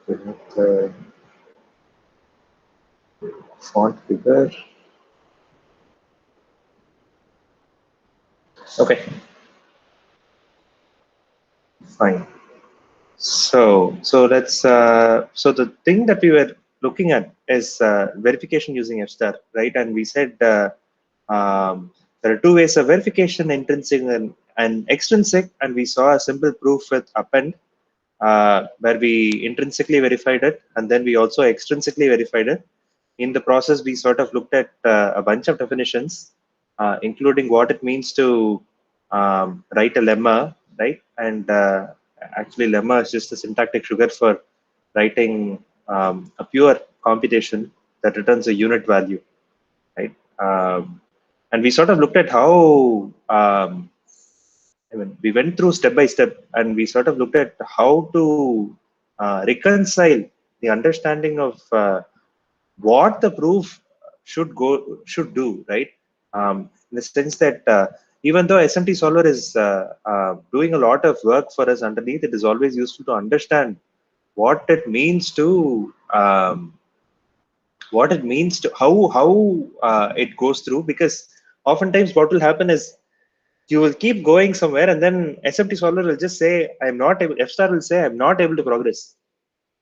The font bigger. Okay, fine. So let's. So the thing that we were looking at is verification using F-star, right? And we said there are two ways of verification: intrinsic and extrinsic. And we saw a simple proof with append, where we intrinsically verified it, and then we also extrinsically verified it. In the process, we sort of looked at a bunch of definitions, including what it means to write a lemma, right? And actually, lemma is just a syntactic sugar for writing a pure computation that returns a unit value, right? And we sort of looked at how we went through step by step, and we sort of looked at how to reconcile the understanding of what the proof should do, right? In the sense that even though SMT solver is doing a lot of work for us underneath, it is always useful to understand what it means to how it goes through, because oftentimes what will happen is you will keep going somewhere, and then SMT solver will just say, I'm not able, F-star will say, I'm not able to progress,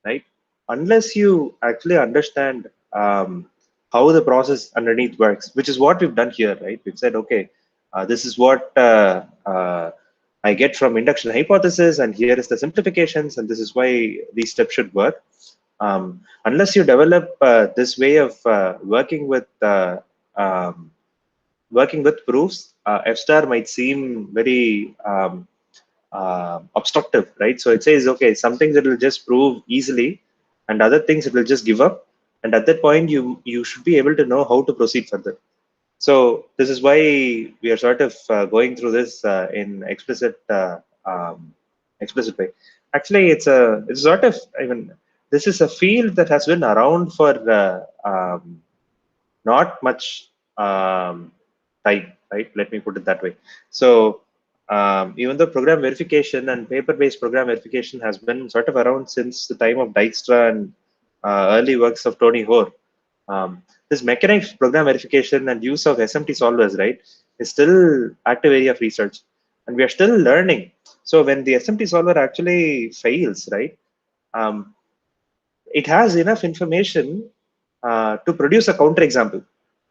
right? Unless you actually understand how the process underneath works, which is what we've done here, right? We've said, okay, this is what I get from induction hypothesis, and here is the simplifications, and this is why these steps should work. Unless you develop this way of working with proofs, F-star might seem very obstructive, right? So it says, okay, some things it will just prove easily, and other things it will just give up. And at that point, you should be able to know how to proceed further. So this is why we are sort of going through this in explicit way. Actually, it's sort of, I mean, this is a field that has been around for not much time, right? Let me put it that way. So even though program verification and paper-based program verification has been sort of around since the time of Dijkstra and early works of Tony Hoare, this mechanized program verification and use of SMT solvers, right, is still active area of research, and we are still learning. So when the SMT solver actually fails, right, it has enough information to produce a counterexample.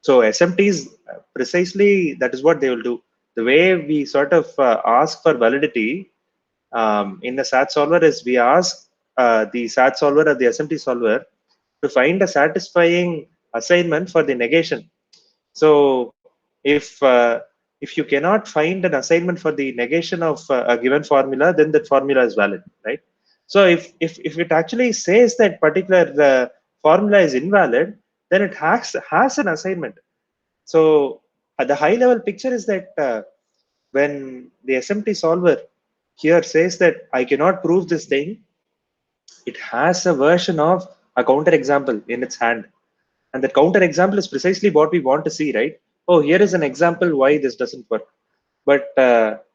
So SMTs, precisely that is what they will do. The way we sort of ask for validity in the SAT solver is we ask the SAT solver or the SMT solver to find a satisfying assignment for the negation. So if you cannot find an assignment for the negation of a given formula, then that formula is valid, right? So if it actually says that particular formula is invalid, then it has an assignment. So the high level picture is that when the SMT solver here says that I cannot prove this thing, it has a version of a counter example in its hand. And that counter example is precisely what we want to see, right? Oh, here is an example why this doesn't work. But the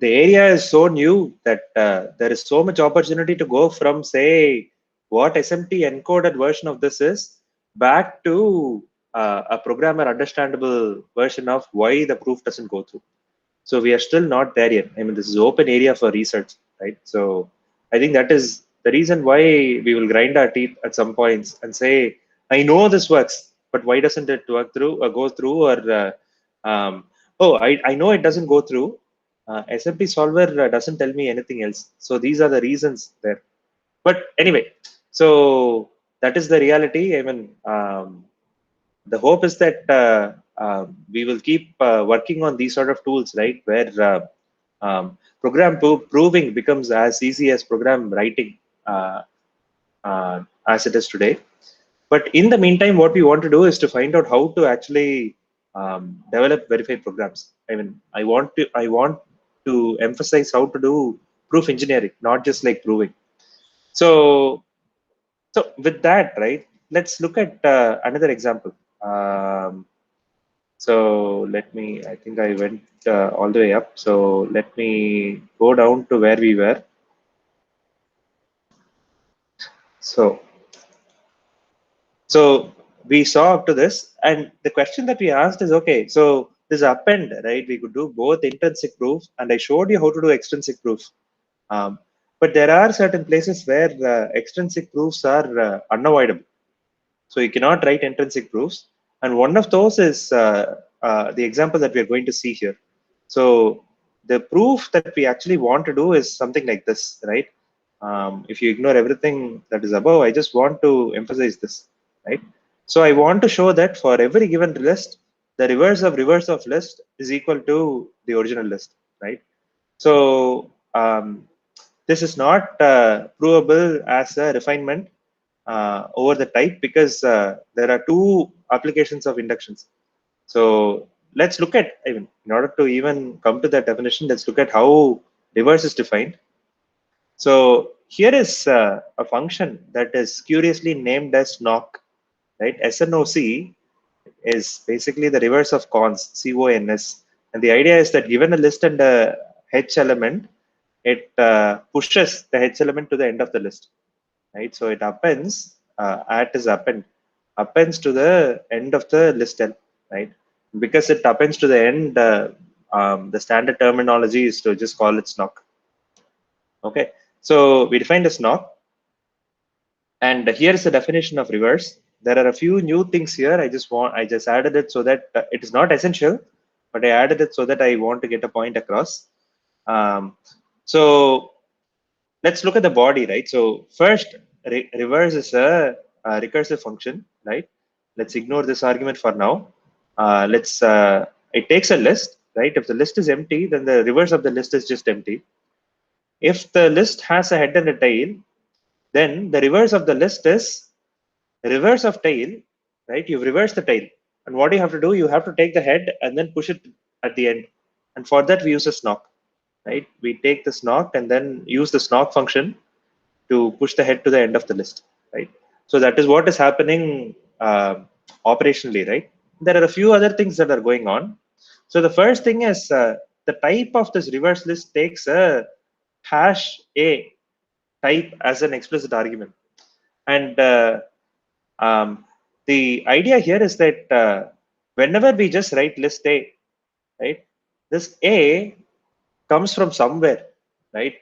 area is so new that there is so much opportunity to go from, say, what SMT encoded version of this is back to a programmer understandable version of why the proof doesn't go through. So we are still not there yet. I mean, this is open area for research, right? So I think that is the reason why we will grind our teeth at some points and say, I know this works, but why doesn't it work through or go through? Or oh, I know it doesn't go through. SMT solver doesn't tell me anything else. So these are the reasons there. But anyway, so that is the reality. I mean, the hope is that we will keep working on these sort of tools, right, where program proving becomes as easy as program writing as it is today. But in the meantime, what we want to do is to find out how to actually develop verified programs. I mean, I want to emphasize how to do proof engineering, not just like proving. So with that, right, let's look at another example. So let me, I think I went all the way up. So let me go down to where we were. So we saw up to this, and the question that we asked is, okay, so this append, right? We could do both intrinsic proof, and I showed you how to do extrinsic proof. Um, but there are certain places where extrinsic proofs are unavoidable. So you cannot write intrinsic proofs. And one of those is the example that we are going to see here. So the proof that we actually want to do is something like this, right? If you ignore everything that is above, I just want to emphasize this, right? So I want to show that for every given list, the reverse of list is equal to the original list, right? So this is not provable as a refinement over the type because there are two applications of inductions. So let's look at, even in order to even come to that definition, let's look at how reverse is defined. So here is a function that is curiously named as knock, right? SNOC is basically the reverse of cons, CONS. And the idea is that given a list and a H element, it pushes the H element to the end of the list, right? So it appends, at is appends to the end of the list L, right? Because it appends to the end, the standard terminology is to just call it snock. Okay, so we defined a snock, and here is the definition of reverse. There are a few new things here. I just added it so that it is not essential, but I added it so that I want to get a point across. So let's look at the body, right? So first, reverse is a recursive function, right? Let's ignore this argument for now. It takes a list, right? If the list is empty, then the reverse of the list is just empty. If the list has a head and a tail, then the reverse of the list is reverse of tail, right? You've reversed the tail. And what do you have to do? You have to take the head and then push it at the end. And for that, we use a snock, right? We take the snock and then use the snock function to push the head to the end of the list, right? So that is what is happening operationally, right? There are a few other things that are going on. So the first thing is the type of this reverse list takes a hash a type as an explicit argument. And the idea here is that whenever we just write list A, right, this A comes from somewhere, right?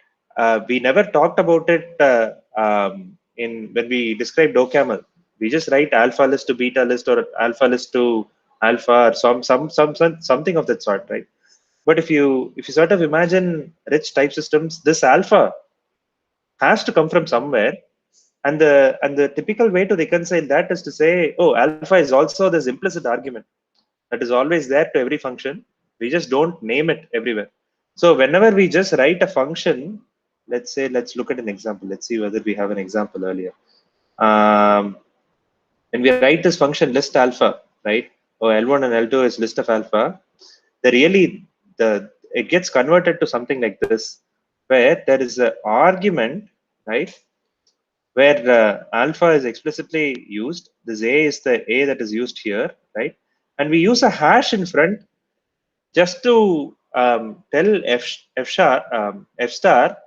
We never talked about it in when we described OCaml. We just write alpha list to beta list or alpha list to alpha or something of that sort, right? But if you sort of imagine rich type systems, this alpha has to come from somewhere, and the typical way to reconcile that is to say, oh, alpha is also this implicit argument that is always there to every function. We just don't name it everywhere. So whenever we just write a function, let's look at an example. Let's see whether we have an example earlier. When we write this function list alpha, right? Oh, L1 and L2 is list of alpha. It gets converted to something like this, where there is an argument, right? Where alpha is explicitly used. This A is the A that is used here, right? And we use a hash in front just to tell F star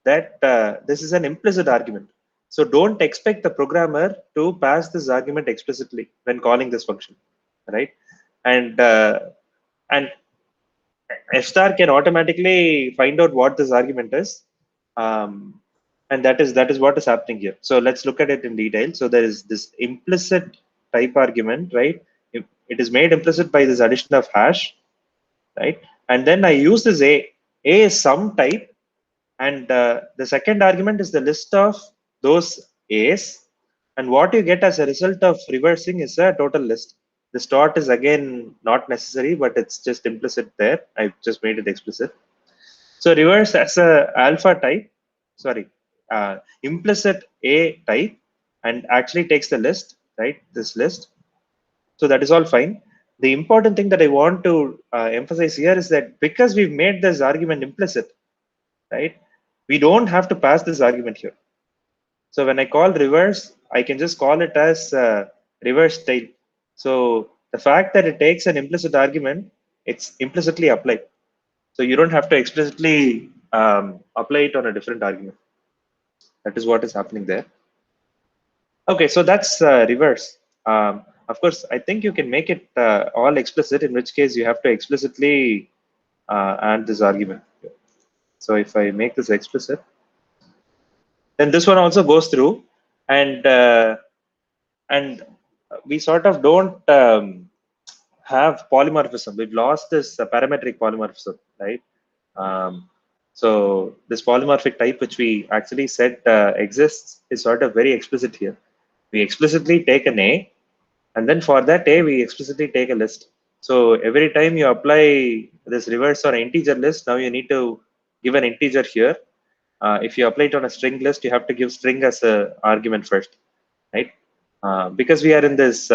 that this is an implicit argument. So don't expect the programmer to pass this argument explicitly when calling this function, right? And F star can automatically find out what this argument is, um, and that is what is happening here. So let's look at it in detail. So there is this implicit type argument, right? It is made implicit by this addition of hash, right? And then I use this A. A is some type, and the second argument is the list of those A's. And what you get as a result of reversing is a total list. The sort is again not necessary, but it's just implicit there. I've just made it explicit. So reverse as a alpha type, sorry, implicit A type, and actually takes the list, right? This list. So that is all fine. The important thing that I want to emphasize here is that because we've made this argument implicit, right? We don't have to pass this argument here. So when I call reverse, I can just call it as reverse tail. So the fact that it takes an implicit argument, it's implicitly applied. So you don't have to explicitly apply it on a different argument. That is what is happening there. Okay, so that's reverse. Of course, I think you can make it all explicit, in which case you have to explicitly add this argument. So if I make this explicit, then this one also goes through, and we sort of don't have polymorphism. We've lost this parametric polymorphism, right? So this polymorphic type, which we actually said exists, is sort of very explicit here. We explicitly take an A, and then for that A, we explicitly take a list. So every time you apply this reverse on an integer list, now you need to give an integer here. If you apply it on a string list, you have to give string as an argument first, right? Because we are in this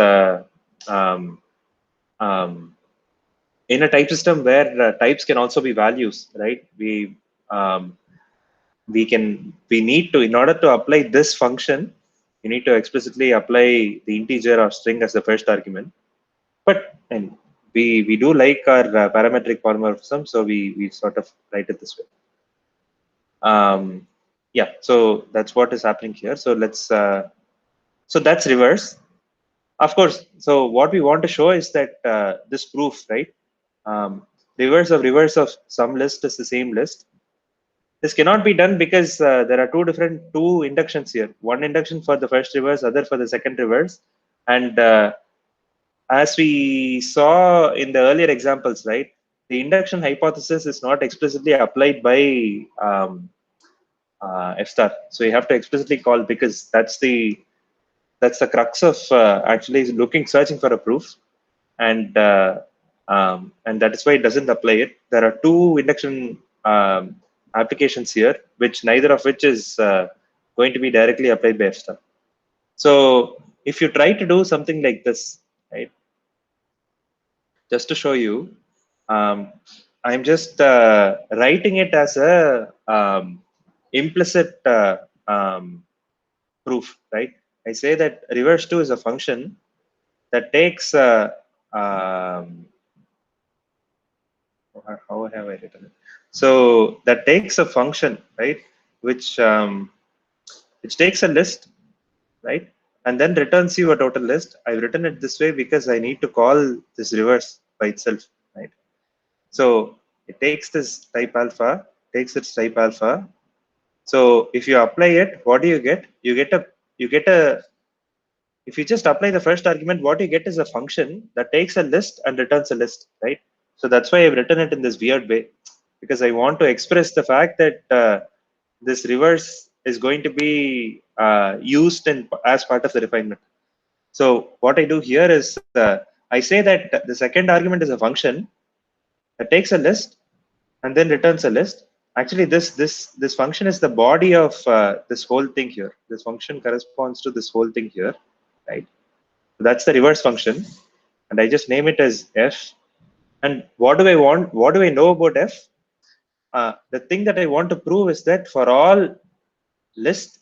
in a type system where types can also be values, right? We need to, in order to apply this function, you need to explicitly apply the integer or string as the first argument. But and we do like our parametric polymorphism, so we sort of write it this way. Yeah, so that's what is happening here. So let's so that's reverse. Of course, so what we want to show is that this proof, right? Reverse of some list is the same list. This cannot be done because there are two inductions here. One induction for the first reverse, other for the second reverse. And as we saw in the earlier examples, right, the induction hypothesis is not explicitly applied by F star. So you have to explicitly call, because that's the crux of actually searching for a proof, and that is why it doesn't apply it. There are two induction applications here, which neither of which is going to be directly applied by F star. So if you try to do something like this, right, just to show you, I'm just writing it as a implicit proof, right? I say that reverse 2 is a function that takes how have I written it? So that takes a function, right, which takes a list, right, and then returns you a total list. I've written it this way because I need to call this reverse by itself, right? So it takes this type alpha, takes its type alpha. So if you apply it, what do you get? You get a if you just apply the first argument, what you get is a function that takes a list and returns a list, right? So that's why I've written it in this weird way, because I want to express the fact that this reverse is going to be used as part of the refinement. So what I do here is I say that the second argument is a function that takes a list and then returns a list. Actually, this function is the body of this whole thing here. This function corresponds to this whole thing here, right? So that's the reverse function, and I just name it as F. And what do I want? What do I know about F? The thing that I want to prove is that for all list,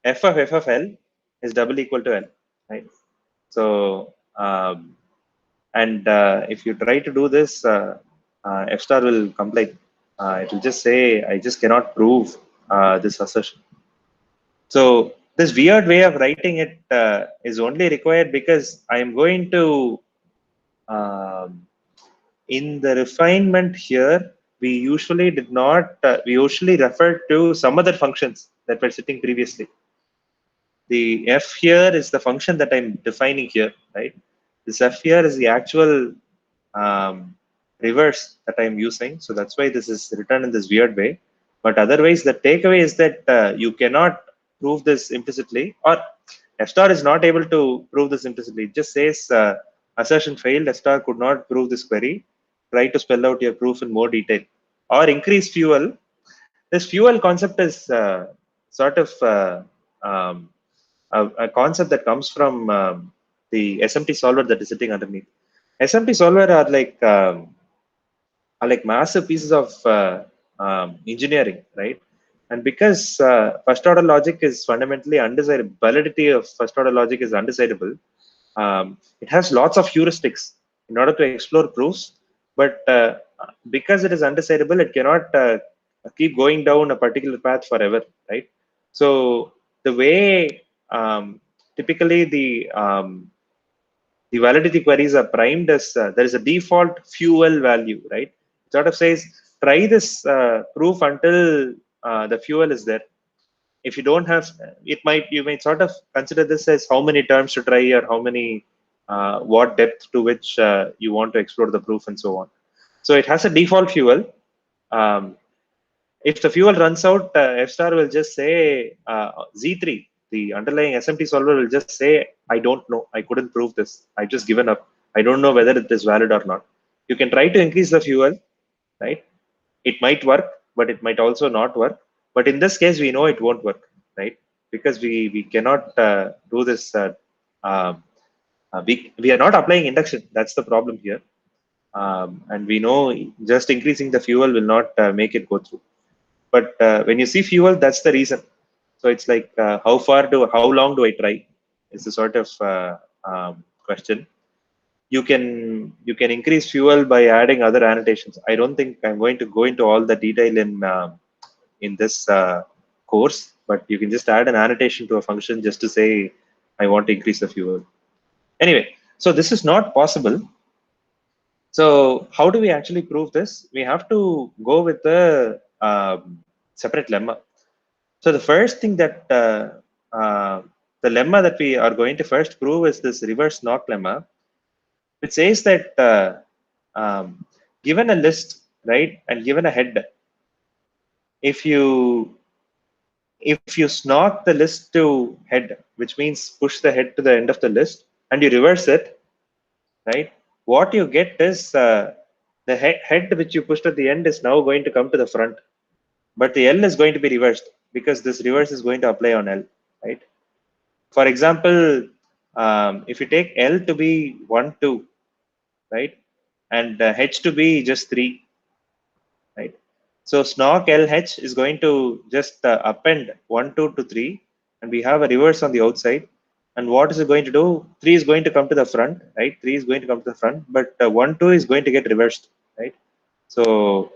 f of L is double equal to L, right? So, if you try to do this, F star will complain. It will just say, I just cannot prove this assertion. So this weird way of writing it is only required because I am going to, in the refinement here, we usually did not, we usually refer to some other functions that were sitting previously. The F here is the function that I'm defining here, right? This F here is the actual reverse that I'm using. So that's why this is written in this weird way. But otherwise, the takeaway is that you cannot prove this implicitly, or F star is not able to prove this implicitly. It just says assertion failed, F star could not prove this query. Try to spell out your proof in more detail, or increase fuel. This fuel concept is sort of a concept that comes from the SMT solver that is sitting underneath. SMT solver are like massive pieces of engineering, right? And because first order logic is fundamentally undesirable, validity of first order logic is undecidable, it has lots of heuristics in order to explore proofs, but because it is undecidable, it cannot keep going down a particular path forever, right? So the way typically the validity queries are primed as there is a default fuel value, right? It sort of says try this proof until the fuel is there. If you don't have, you might sort of consider this as how many terms to try, or how many what depth to which you want to explore the proof, and so on. So it has a default fuel. um, if the fuel runs out, F star will just say Z3, the underlying SMT solver will just say, I don't know, I couldn't prove this, I've just given up, I don't know whether it is valid or not. You can try to increase the fuel, right? It might work, but it might also not work. But in this case, we know it won't work, right? Because we cannot do this. We are not applying induction. That's the problem here. And we know just increasing the fuel will not make it go through. But when you see fuel, that's the reason. So it's like how long do I try? Is the sort of question. You can increase fuel by adding other annotations. I don't think I'm going to go into all the detail in this course, but you can just add an annotation to a function just to say I want to increase the fuel. Anyway, so this is not possible. So how do we actually prove this? We have to go with the separate lemma. So the first thing that the lemma that we are going to first prove is this reverse knock lemma, which says that given a list, right, and given a head, if you snork the list to head, which means push the head to the end of the list, and you reverse it, right, what you get is the head which you pushed at the end is now going to come to the front, but the L is going to be reversed because this reverse is going to apply on L, right? For example, if you take L to be 1, 2, right, and H to be just 3, right? So snork LH is going to just append 1, 2 to 3, and we have a reverse on the outside. And what is it going to do? 3 is going to come to the front, right? 3 is going to come to the front, but 1, 2 is going to get reversed, right? So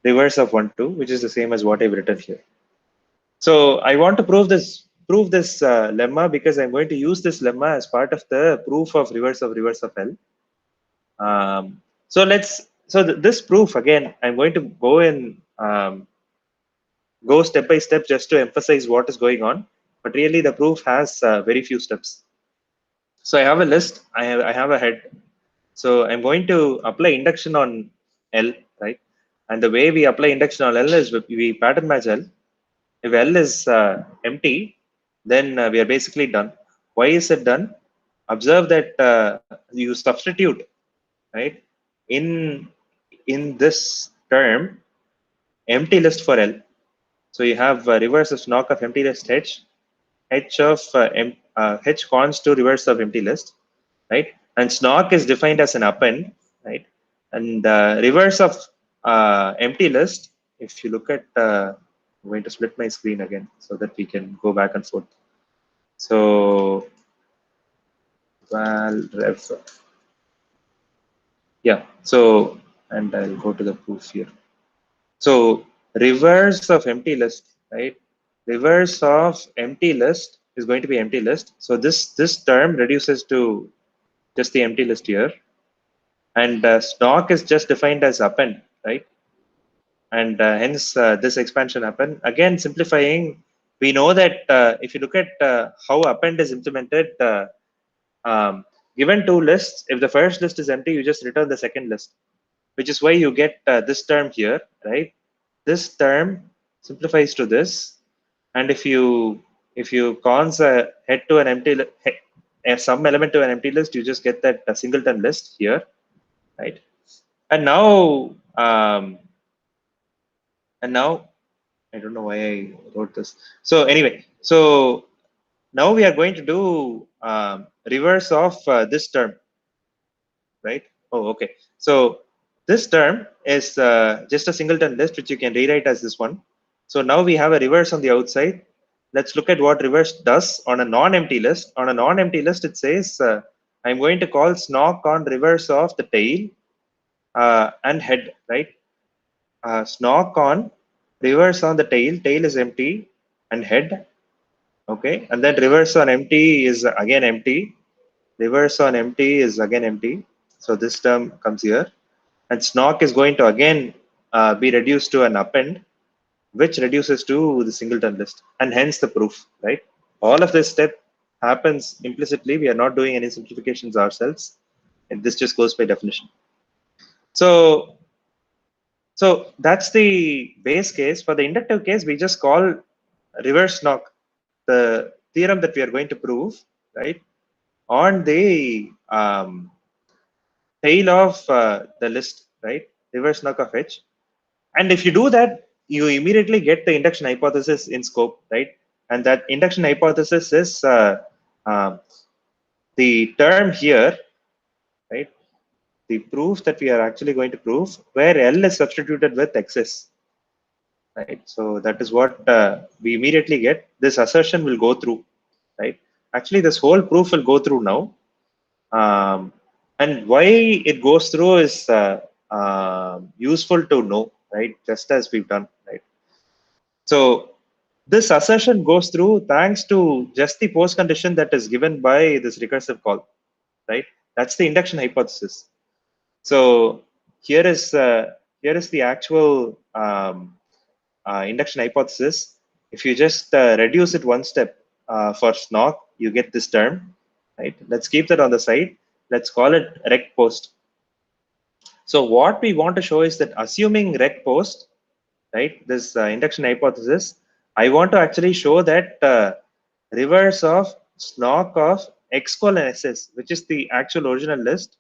reverse of 1, 2, which is the same as what I've written here. So I want to prove this lemma because I'm going to use this lemma as part of the proof of reverse of L. So this proof, again, I'm going to go step by step just to emphasize what is going on, but really the proof has very few steps. So I have a list, I have a head. So I'm going to apply induction on L, right? And the way we apply induction on L is we pattern match L. If L is empty, then we are basically done. Why is it done? Observe that you substitute, right, in this term empty list for L. So you have reverse of knock of empty list H, H of H cons to reverse of empty list, right? And snork is defined as an append, right? And reverse of empty list, if you look at, I'm going to split my screen again so that we can go back and forth. So val ref, yeah. So, and I'll go to the proof here. So reverse of empty list, right? Reverse of empty list is going to be empty list. So this term reduces to just the empty list here, and snork is just defined as append, right? And hence this expansion append. Again, simplifying, we know that if you look at how append is implemented, um, given two lists, if the first list is empty, you just return the second list, which is why you get this term here, right? This term simplifies to this, and if you cons head to an empty some element to an empty list, you just get that singleton list here, right? And now I don't know why I wrote this. So anyway, so now we are going to do reverse of this term, right? Oh, okay. So this term is just a singleton list, which you can rewrite as this one. So now we have a reverse on the outside, let's look at what reverse does on a non-empty list. On a non-empty list, it says I'm going to call snock on reverse of the tail and head, right? Snock on reverse on the tail. Tail is empty and head, okay? And then reverse on empty is again empty. Reverse on empty is again empty. So this term comes here. And snock is going to again be reduced to an append, which reduces to the singleton list, and hence the proof, right? All of this step happens implicitly. We are not doing any simplifications ourselves, and this just goes by definition. So, so that's the base case. For the inductive case, we just call reverse knock the theorem that we are going to prove, right, on the tail of the list, right? Reverse knock of H. And if you do that, you immediately get the induction hypothesis in scope, right? And that induction hypothesis is the term here, right? The proof that we are actually going to prove where L is substituted with XS, right? So that is what we immediately get. This assertion will go through, right? Actually, this whole proof will go through now. And why it goes through is useful to know, right? Just as we've done, right? So this assertion goes through thanks to just the post condition that is given by this recursive call, right? That's the induction hypothesis. So here is the actual induction hypothesis. If you just reduce it one step for snock, you get this term, right? Let's keep that on the side. Let's call it rect post. So what we want to show is that assuming rect post, right, this induction hypothesis, I want to actually show that reverse of snock of x colon ss, which is the actual original list,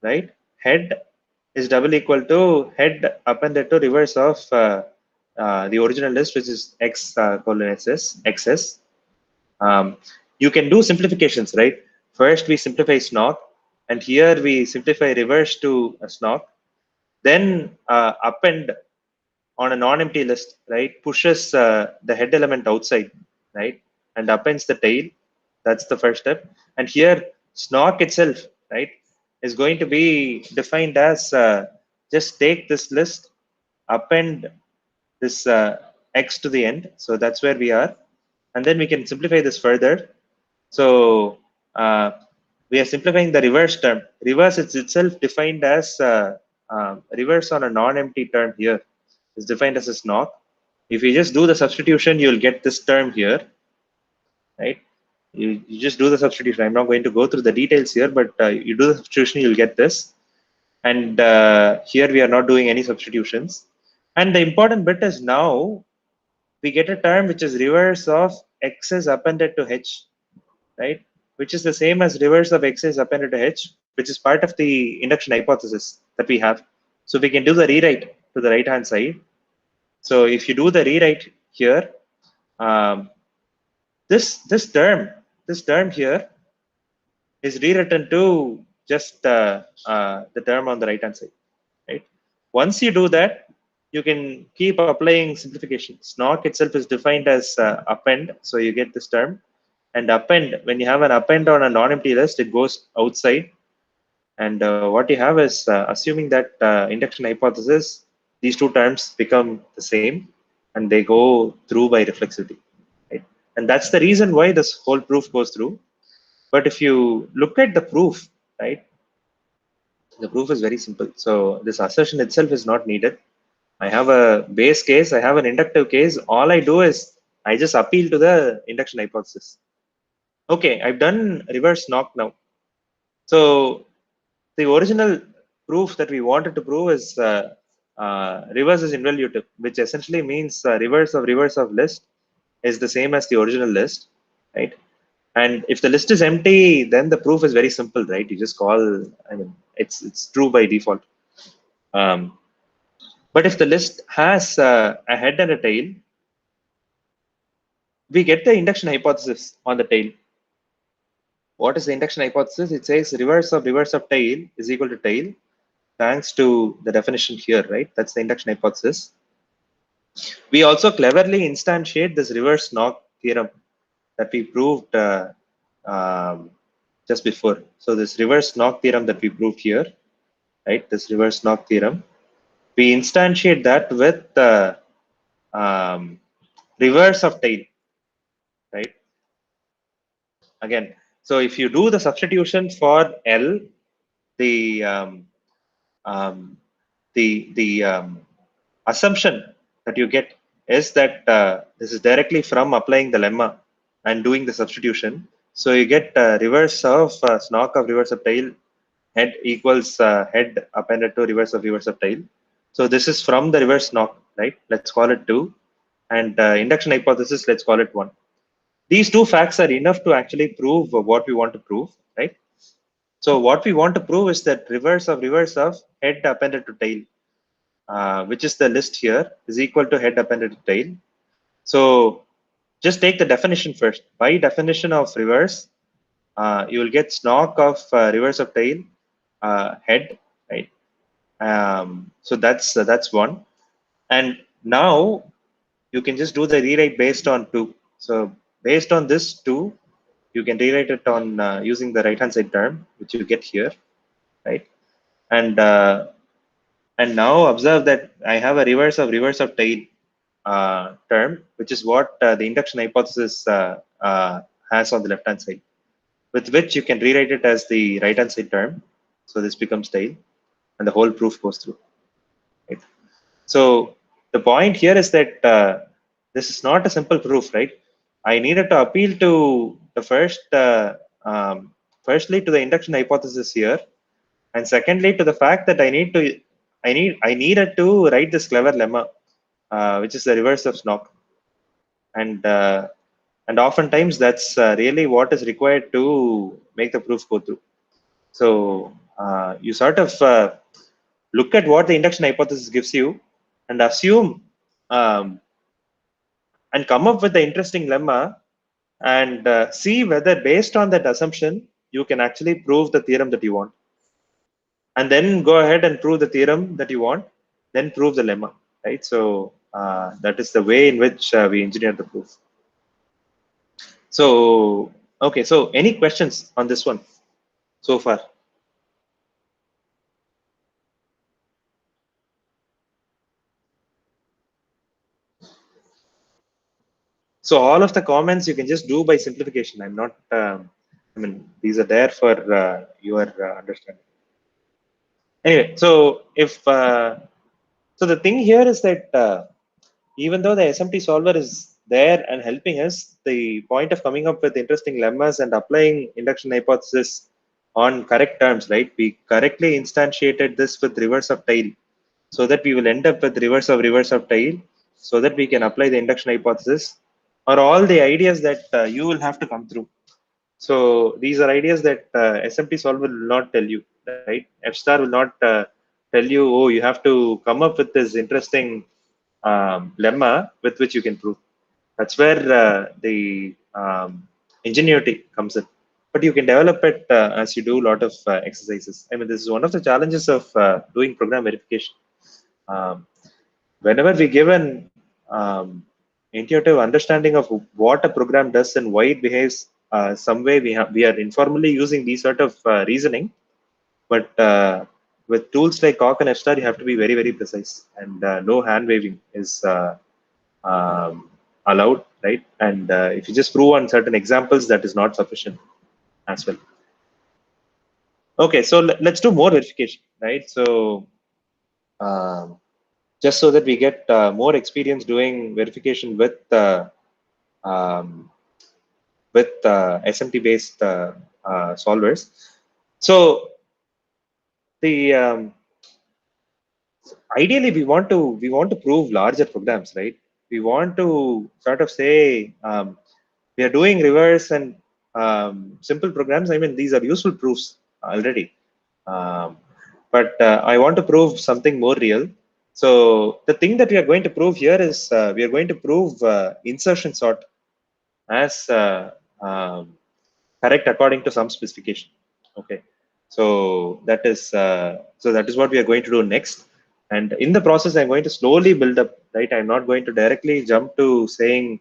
right, head is double equal to head appended to reverse of the original list, which is x colon ss xs. You can do simplifications, right? First we simplify snock, and here we simplify reverse to a snock, then append on a non-empty list, right, pushes the head element outside, right, and appends the tail. That's the first step. And here, snock itself, right, is going to be defined as just take this list, append this x to the end. So that's where we are. And then we can simplify this further. So we are simplifying the reverse term. Reverse is itself defined as reverse on a non-empty term here is defined as a snock. If you just do the substitution, you'll get this term here, right? You just do the substitution. I'm not going to go through the details here, but you do the substitution, you'll get this. And here we are not doing any substitutions. And the important bit is now we get a term which is reverse of x is appended to h, right? Which is the same as reverse of x is appended to h, which is part of the induction hypothesis that we have. So we can do the rewrite to the right-hand side. So if you do the rewrite here, this term here is rewritten to just the term on the right-hand side, right? Once you do that, you can keep applying simplification. Snock itself is defined as append, so you get this term. And append, when you have an append on a non-empty list, it goes outside. And what you have is, assuming that induction hypothesis, these two terms become the same, and they go through by reflexivity, right? And that's the reason why this whole proof goes through. But if you look at the proof, right, the proof is very simple. So this assertion itself is not needed. I have a base case, I have an inductive case. All I do is I just appeal to the induction hypothesis. Okay, I've done reverse knock now. So the original proof that we wanted to prove is reverse is involutive, which essentially means reverse of list is the same as the original list, right? And if the list is empty, then the proof is very simple, right? You just call, I mean, it's true by default. But if the list has a head and a tail, we get the induction hypothesis on the tail. What is the induction hypothesis? It says reverse of tail is equal to tail, thanks to the definition here, right? That's the induction hypothesis. We also cleverly instantiate this reverse knock theorem that we proved just before. So this reverse knock theorem that we proved here, right? This reverse knock theorem, we instantiate that with reverse of tail, right? Again, so if you do the substitution for L, the assumption that you get is that this is directly from applying the lemma and doing the substitution. So you get reverse of snock of reverse of tail head equals head appended to reverse of tail. So this is from the reverse knock, right? Let's call it 2. And induction hypothesis, let's call it 1. These two facts are enough to actually prove what we want to prove, right? So what we want to prove is that reverse of head appended to tail, which is the list here, is equal to head appended to tail. So just take the definition first. By definition of reverse, you will get snock of reverse of tail head, right? So that's one. And now you can just do the rewrite based on 2. So based on this 2, you can rewrite it on using the right hand side term, which you get here, right? And now observe that I have a reverse of tail term, which is what the induction hypothesis has on the left hand side, with which you can rewrite it as the right hand side term. So this becomes tail, and the whole proof goes through. Right? So the point here is that this is not a simple proof, right? I needed to appeal to the firstly to the induction hypothesis here, and secondly to the fact that I needed to write this clever lemma, which is the reverse of snock, and oftentimes that's really what is required to make the proof go through. So you sort of look at what the induction hypothesis gives you and assume and come up with the interesting lemma and see whether based on that assumption you can actually prove the theorem that you want, and then go ahead and prove the theorem that you want, then prove the lemma, right? So that is the way in which we engineer the proof. So okay, so any questions on this one so far? So all of the comments you can just do by simplification. I'm not, I mean, these are there for your understanding. Anyway, so so the thing here is that even though the SMT solver is there and helping us, the point of coming up with interesting lemmas and applying induction hypothesis on correct terms, right? We correctly instantiated this with reverse of tail, so that we will end up with reverse of tail, so that we can apply the induction hypothesis, or all the ideas that you will have to come through. So these are ideas that SMT solver will not tell you, right? F star will not tell you, oh, you have to come up with this interesting lemma with which you can prove. That's where the ingenuity comes in. But you can develop it as you do a lot of exercises. I mean, this is one of the challenges of doing program verification. Whenever we give an intuitive understanding of what a program does and why it behaves some way, we are informally using these sort of reasoning, but with tools like Awk and FStar, you have to be very, very precise, and no hand waving is allowed, right? And if you just prove on certain examples, that is not sufficient as well. Okay, so let's do more verification, right? So just so that we get more experience doing verification with SMT based solvers. So the ideally we want to prove larger programs, right? We want to sort of say we are doing reverse and simple programs. I mean, these are useful proofs already, but I want to prove something more real. So the thing that we are going to prove here is we are going to prove insertion sort as correct according to some specification. Okay, so that is what we are going to do next. And in the process, I'm going to slowly build up. Right, I'm not going to directly jump to saying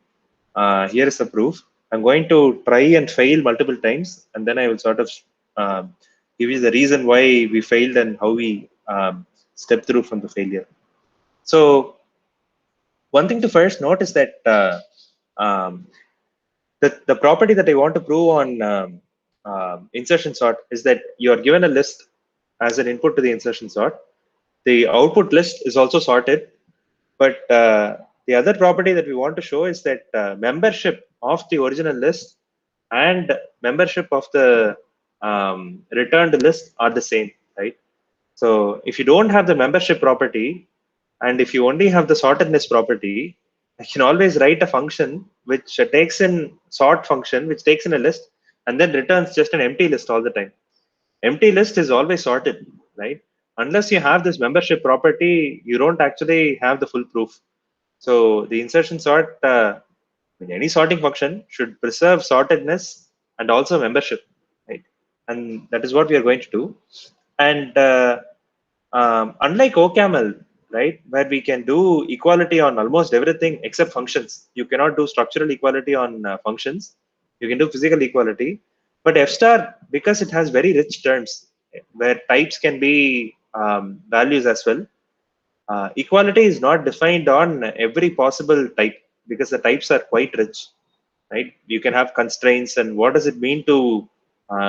here is the proof. I'm going to try and fail multiple times, and then I will sort of give you the reason why we failed and how we step through from the failure. So one thing to first note is that um, the property that I want to prove on insertion sort is that you are given a list as an input to the insertion sort. The output list is also sorted, but the other property that we want to show is that membership of the original list and membership of the returned list are the same, right? So if you don't have the membership property, and if you only have the sortedness property, I can always write a function which takes in sort function, which takes in a list and then returns just an empty list all the time. Empty list is always sorted, right? Unless you have this membership property, you don't actually have the full proof. So the insertion sort, any sorting function should preserve sortedness and also membership, right? And that is what we are going to do. And unlike OCaml, right, where we can do equality on almost everything except functions, you cannot do structural equality on functions. You can do physical equality, but F star, because it has very rich terms where types can be values as well. Equality is not defined on every possible type because the types are quite rich, right? You can have constraints, and what does it mean to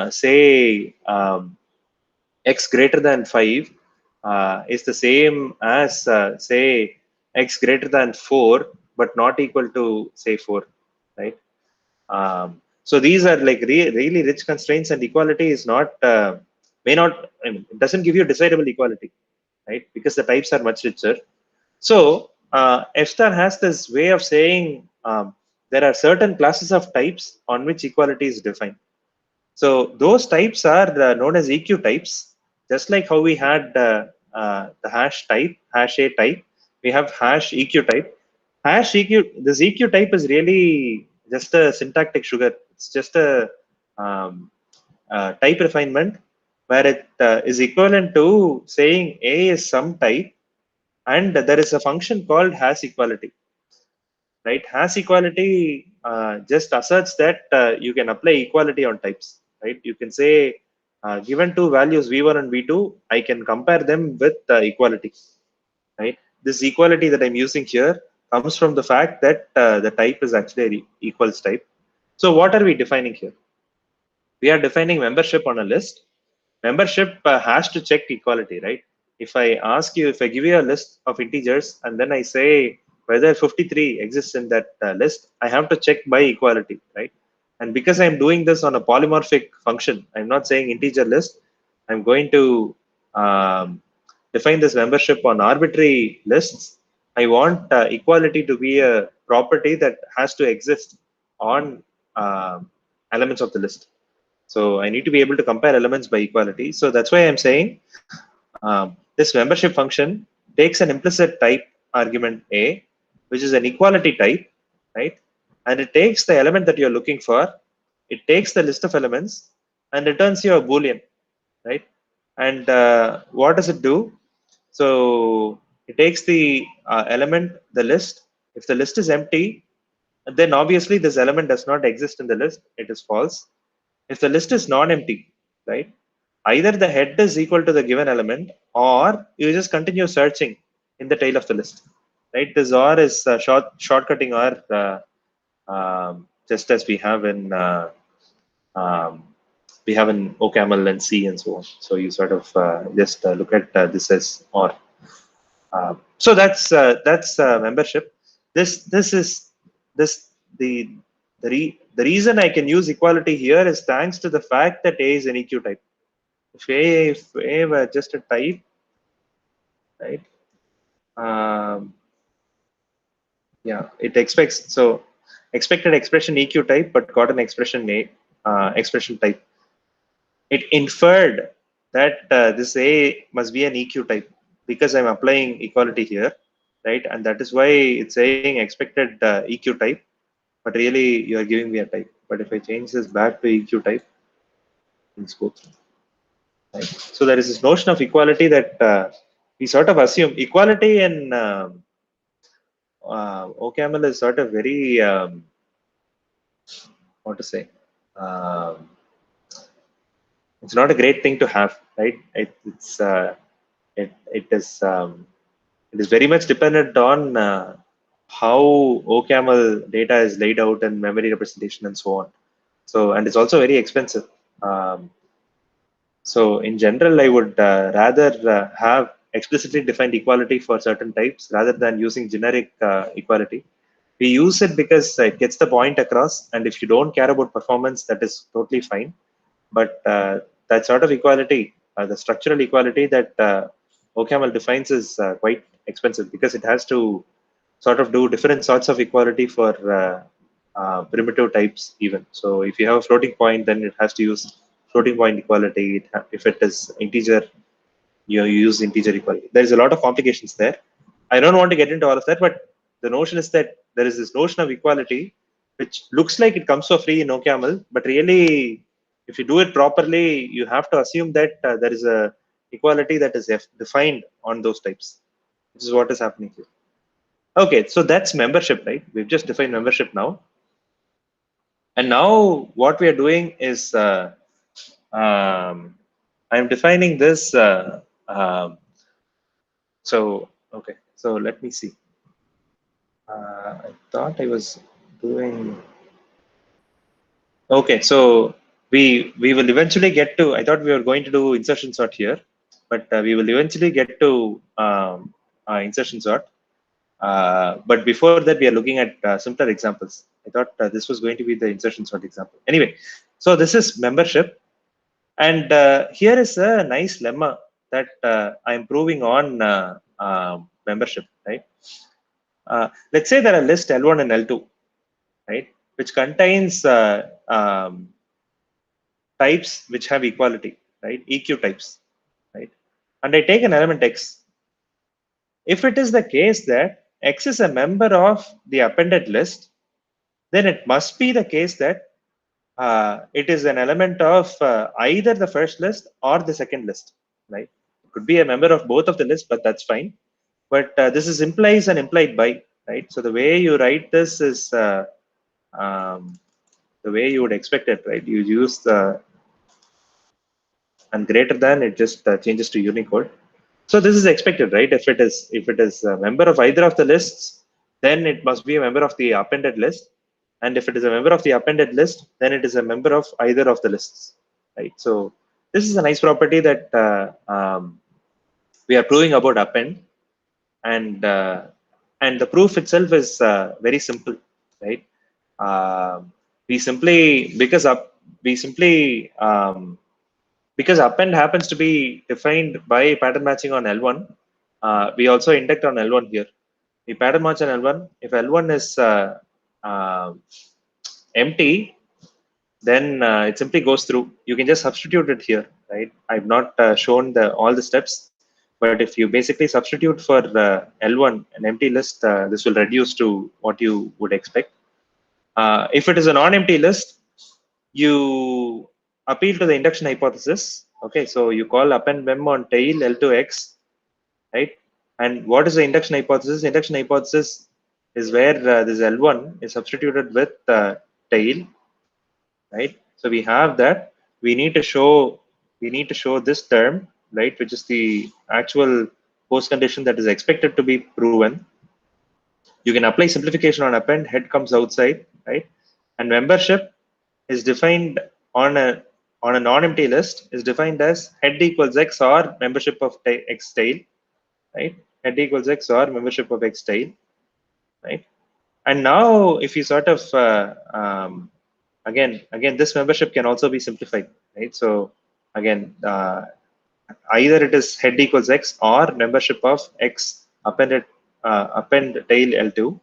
say x greater than 5 is the same as say x greater than 4 but not equal to say 4, right? So these are like really rich constraints, and equality is not may not, I mean, it doesn't give you decidable equality, right? Because the types are much richer. So F star has this way of saying there are certain classes of types on which equality is defined. So those types are known as EQ types, just like how we had the hash type, hash A type, we have hash EQ type. Hash EQ, this EQ type is really just a syntactic sugar. It's just a type refinement where it is equivalent to saying A is some type, and there is a function called hash equality, right? Hash equality just asserts that you can apply equality on types, right? You can say, given two values v1 and v2, I can compare them with equality, right? This equality that I'm using here comes from the fact that the type is actually an equals type. So what are we defining here? We are defining membership on a list. Membership has to check equality, right? If I ask you, if I give you a list of integers and then I say whether 53 exists in that list, I have to check by equality, right? And because I'm doing this on a polymorphic function, I'm not saying integer list, I'm going to define this membership on arbitrary lists. I want equality to be a property that has to exist on elements of the list. So I need to be able to compare elements by equality. So that's why I'm saying this membership function takes an implicit type argument A, which is an equality type, right? And it takes the element that you're looking for. It takes the list of elements and returns you a Boolean, right? And what does it do? So it takes the element, the list. If the list is empty, then obviously this element does not exist in the list. It is false. If the list is non-empty, right, either the head is equal to the given element or you just continue searching in the tail of the list, right? This OR is shortcutting OR just as um, we have in OCaml and C and so on. So you sort of just look at this as OR. So that's membership. This is this the reason I can use equality here is thanks to the fact that A is an EQ type. If A were just a type, right? Yeah, it expects, so expected expression EQ type, but got an expression A expression type. It inferred that this A must be an EQ type because I'm applying equality here, right? And that is why it's saying expected EQ type, but really you are giving me a type. But if I change this back to EQ type, things go through. Right? So there is this notion of equality that we sort of assume equality in OCaml is sort of very what to say. Um, it's not a great thing to have, right? It is very much dependent on how OCaml data is laid out and memory representation and so on. So, and it's also very expensive. Um, so in general, I would rather have explicitly defined equality for certain types rather than using generic equality. We use it because it gets the point across, and if you don't care about performance, that is totally fine. But that sort of equality, the structural equality that OCaml defines is quite expensive because it has to sort of do different sorts of equality for primitive types even. So if you have a floating point, then it has to use floating point equality. If it is integer, you use integer equality. There's a lot of complications there. I don't want to get into all of that, but the notion is that there is this notion of equality, which looks like it comes for free in OCaml, but really, if you do it properly, you have to assume that there is a equality that is defined on those types. This is what is happening here. Okay, so that's membership, right? We've just defined membership now. And now what we are doing is I'm defining this. Okay, so let me see. I thought I was doing. Okay, so we will eventually get to. I thought we were going to do insertion sort here, but we will eventually get to insertion sort. But before that, we are looking at simpler examples. I thought this was going to be the insertion sort example. Anyway, so this is membership. And here is a nice lemma that I'm proving on membership, right? Let's say there are list L1 and L2, right, which contains types which have equality, right, EQ types, right? And I take an element X. If it is the case that X is a member of the appended list, then it must be the case that it is an element of either the first list or the second list, right? It could be a member of both of the lists, but that's fine. But this is implies and implied by, right? So the way you write this is um, the way you would expect it, right? You use the and greater than, it just changes to Unicode. So this is expected, right? If it is a member of either of the lists, then it must be a member of the appended list. And if it is a member of the appended list, then it is a member of either of the lists, right? So this is a nice property that we are proving about append, and the proof itself is very simple, right? Uh, we simply we simply because append happens to be defined by pattern matching on L1. We also induct on L1 here. We pattern match on L1. If L1 is uh, empty, then it simply goes through. You can just substitute it here, right? I've not shown all the steps, but if you basically substitute for L1 an empty list, this will reduce to what you would expect. If it is a non-empty list, you appeal to the induction hypothesis. Okay, so you call append mem on tail L2x, right? And what is the induction hypothesis? Induction hypothesis is where this L1 is substituted with tail, right? So we have that. We need to show this term, right, which is the actual post condition that is expected to be proven. You can apply simplification on append, head comes outside, right? And membership is defined on a non-empty list is defined as head equals x or membership of x tail, right? Head equals x or membership of x tail, right? And now if you sort of again this membership can also be simplified, right? So again either it is head equals x or membership of x append tail L2,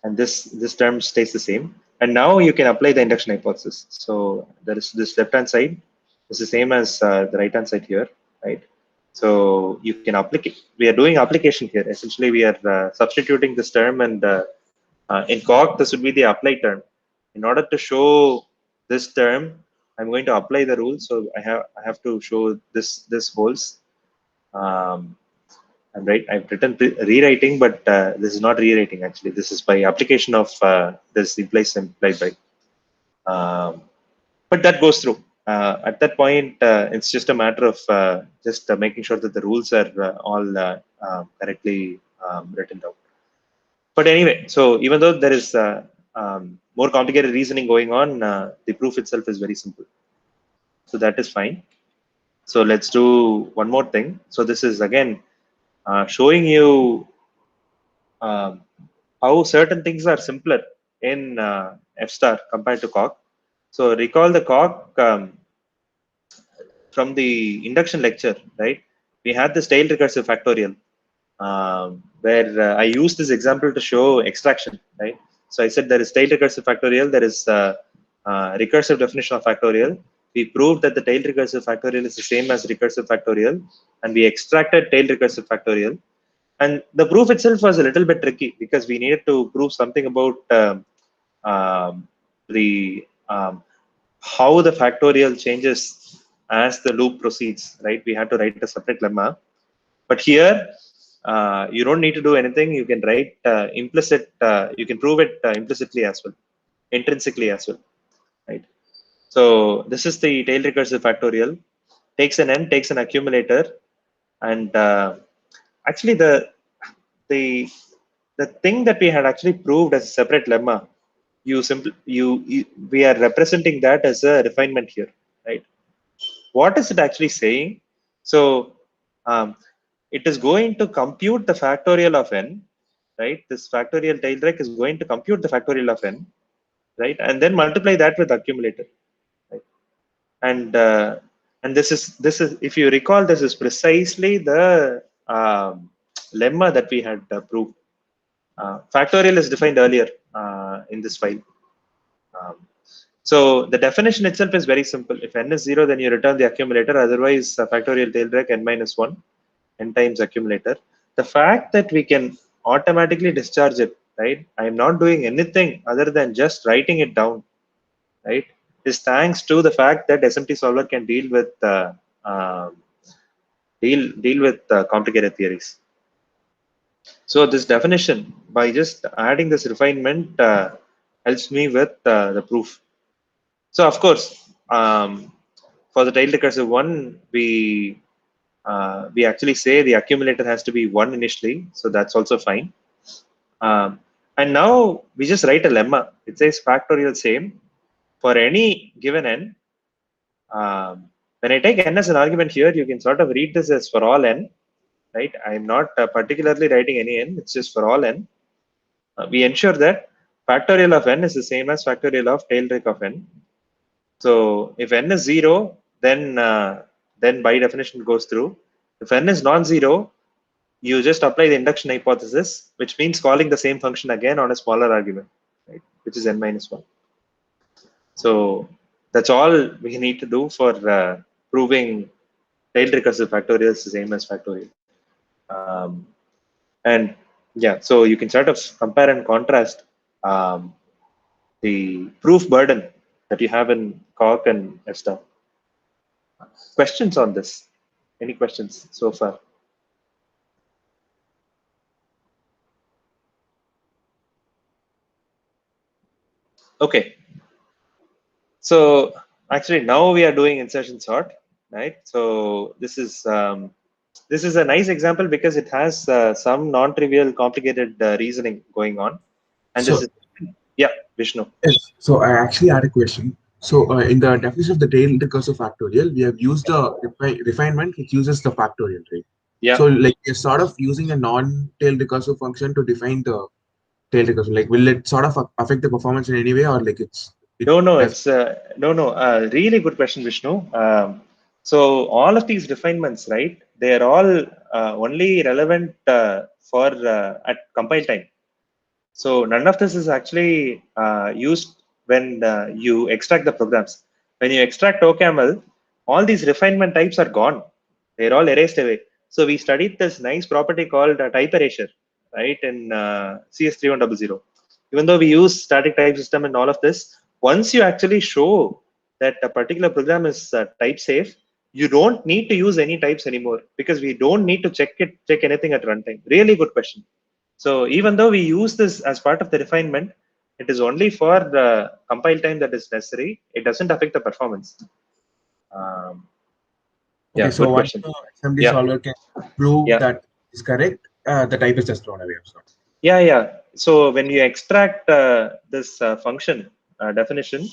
and this term stays the same. And now you can apply the induction hypothesis. So there is this left hand side is the same as the right hand side here, right? So you can apply. We are doing application here. Essentially, we are substituting this term, and in Cork, this would be the apply term. In order to show this term, I'm going to apply the rule. So I have to show this holds. And right, I've written rewriting, but this is not rewriting actually. This is by application of this implies implied by. But that goes through. At that point, it's just a matter of just making sure that the rules are all correctly written down. But anyway, so even though there is more complicated reasoning going on, the proof itself is very simple. So that is fine. So let's do one more thing. So this is again showing you how certain things are simpler in F star compared to Coq. So recall the Coq from the induction lecture, right? We had this tail recursive factorial where I used this example to show extraction, right? So I said there is tail recursive factorial, there is recursive definition of factorial. We proved that the tail recursive factorial is the same as recursive factorial, and we extracted tail recursive factorial. And the proof itself was a little bit tricky because we needed to prove something about the how the factorial changes as the loop proceeds, right? We had to write a separate lemma. But here, you don't need to do anything. You can write implicit, you can prove it implicitly as well, intrinsically as well, right? So this is the tail recursive factorial. Takes an n, takes an accumulator, and actually the the thing that we had actually proved as a separate lemma, we are representing that as a refinement here, right? What is it actually saying? So um, it is going to compute the factorial of n, right? This factorial tail rec is going to compute the factorial of n, right? And then multiply that with accumulator, right? And this is if you recall, this is precisely the lemma that we had proved. Factorial is defined earlier in this file. So the definition itself is very simple. If n is 0, then you return the accumulator. Otherwise, factorial tail rec n minus 1, n times accumulator. The fact that we can automatically discharge it, right? I am not doing anything other than just writing it down, right? Is thanks to the fact that SMT solver can deal with complicated theories. So this definition, by just adding this refinement, helps me with the proof. So of course, for the tail recursive one, we actually say the accumulator has to be 1 initially, so that's also fine. And now we just write a lemma. It says factorial same for any given n. When I take n as an argument here, you can sort of read this as for all n, right? I'm not particularly writing any n, it's just for all n. We ensure that factorial of n is the same as factorial of tail rec of n. So if n is 0, then by definition it goes through. If n is non-zero, you just apply the induction hypothesis, which means calling the same function again on a smaller argument, right? Which is n minus 1. So that's all we need to do for proving tail recursive factorial is the same as factorial. And yeah, so you can sort of compare and contrast the proof burden that you have in Coq and F star. Questions on this? Any questions so far? Okay. So actually now we are doing insertion sort, right? So this is a nice example because it has some non-trivial complicated reasoning going on. And So, this is, yeah, Vishnu. yes. So I actually had a question. So in the definition of the tail recursive factorial, we have used a refinement which uses the factorial, right? Yeah. So like we're sort of using a non-tail recursive function to define the tail recursive. Like will it sort of affect the performance in any way, or like it No, does? it's really good question, Vishnu. So all of these refinements, right? They are all only relevant for at compile time. So none of this is actually used when you extract the programs. When you extract OCaml, all these refinement types are gone. They're all erased away. So we studied this nice property called type erasure, right, in CS3100. Even though we use static type system and all of this, once you actually show that a particular program is type safe, you don't need to use any types anymore because we don't need to check anything at runtime. Really good question. So even though we use this as part of the refinement, It is only for compile time that is necessary. It doesn't affect the performance. Um, Okay, yeah, so good once question. the assembly Yeah, solver can prove yeah, that is correct, the type is just thrown away. So. yeah, yeah. So when you extract this function definition,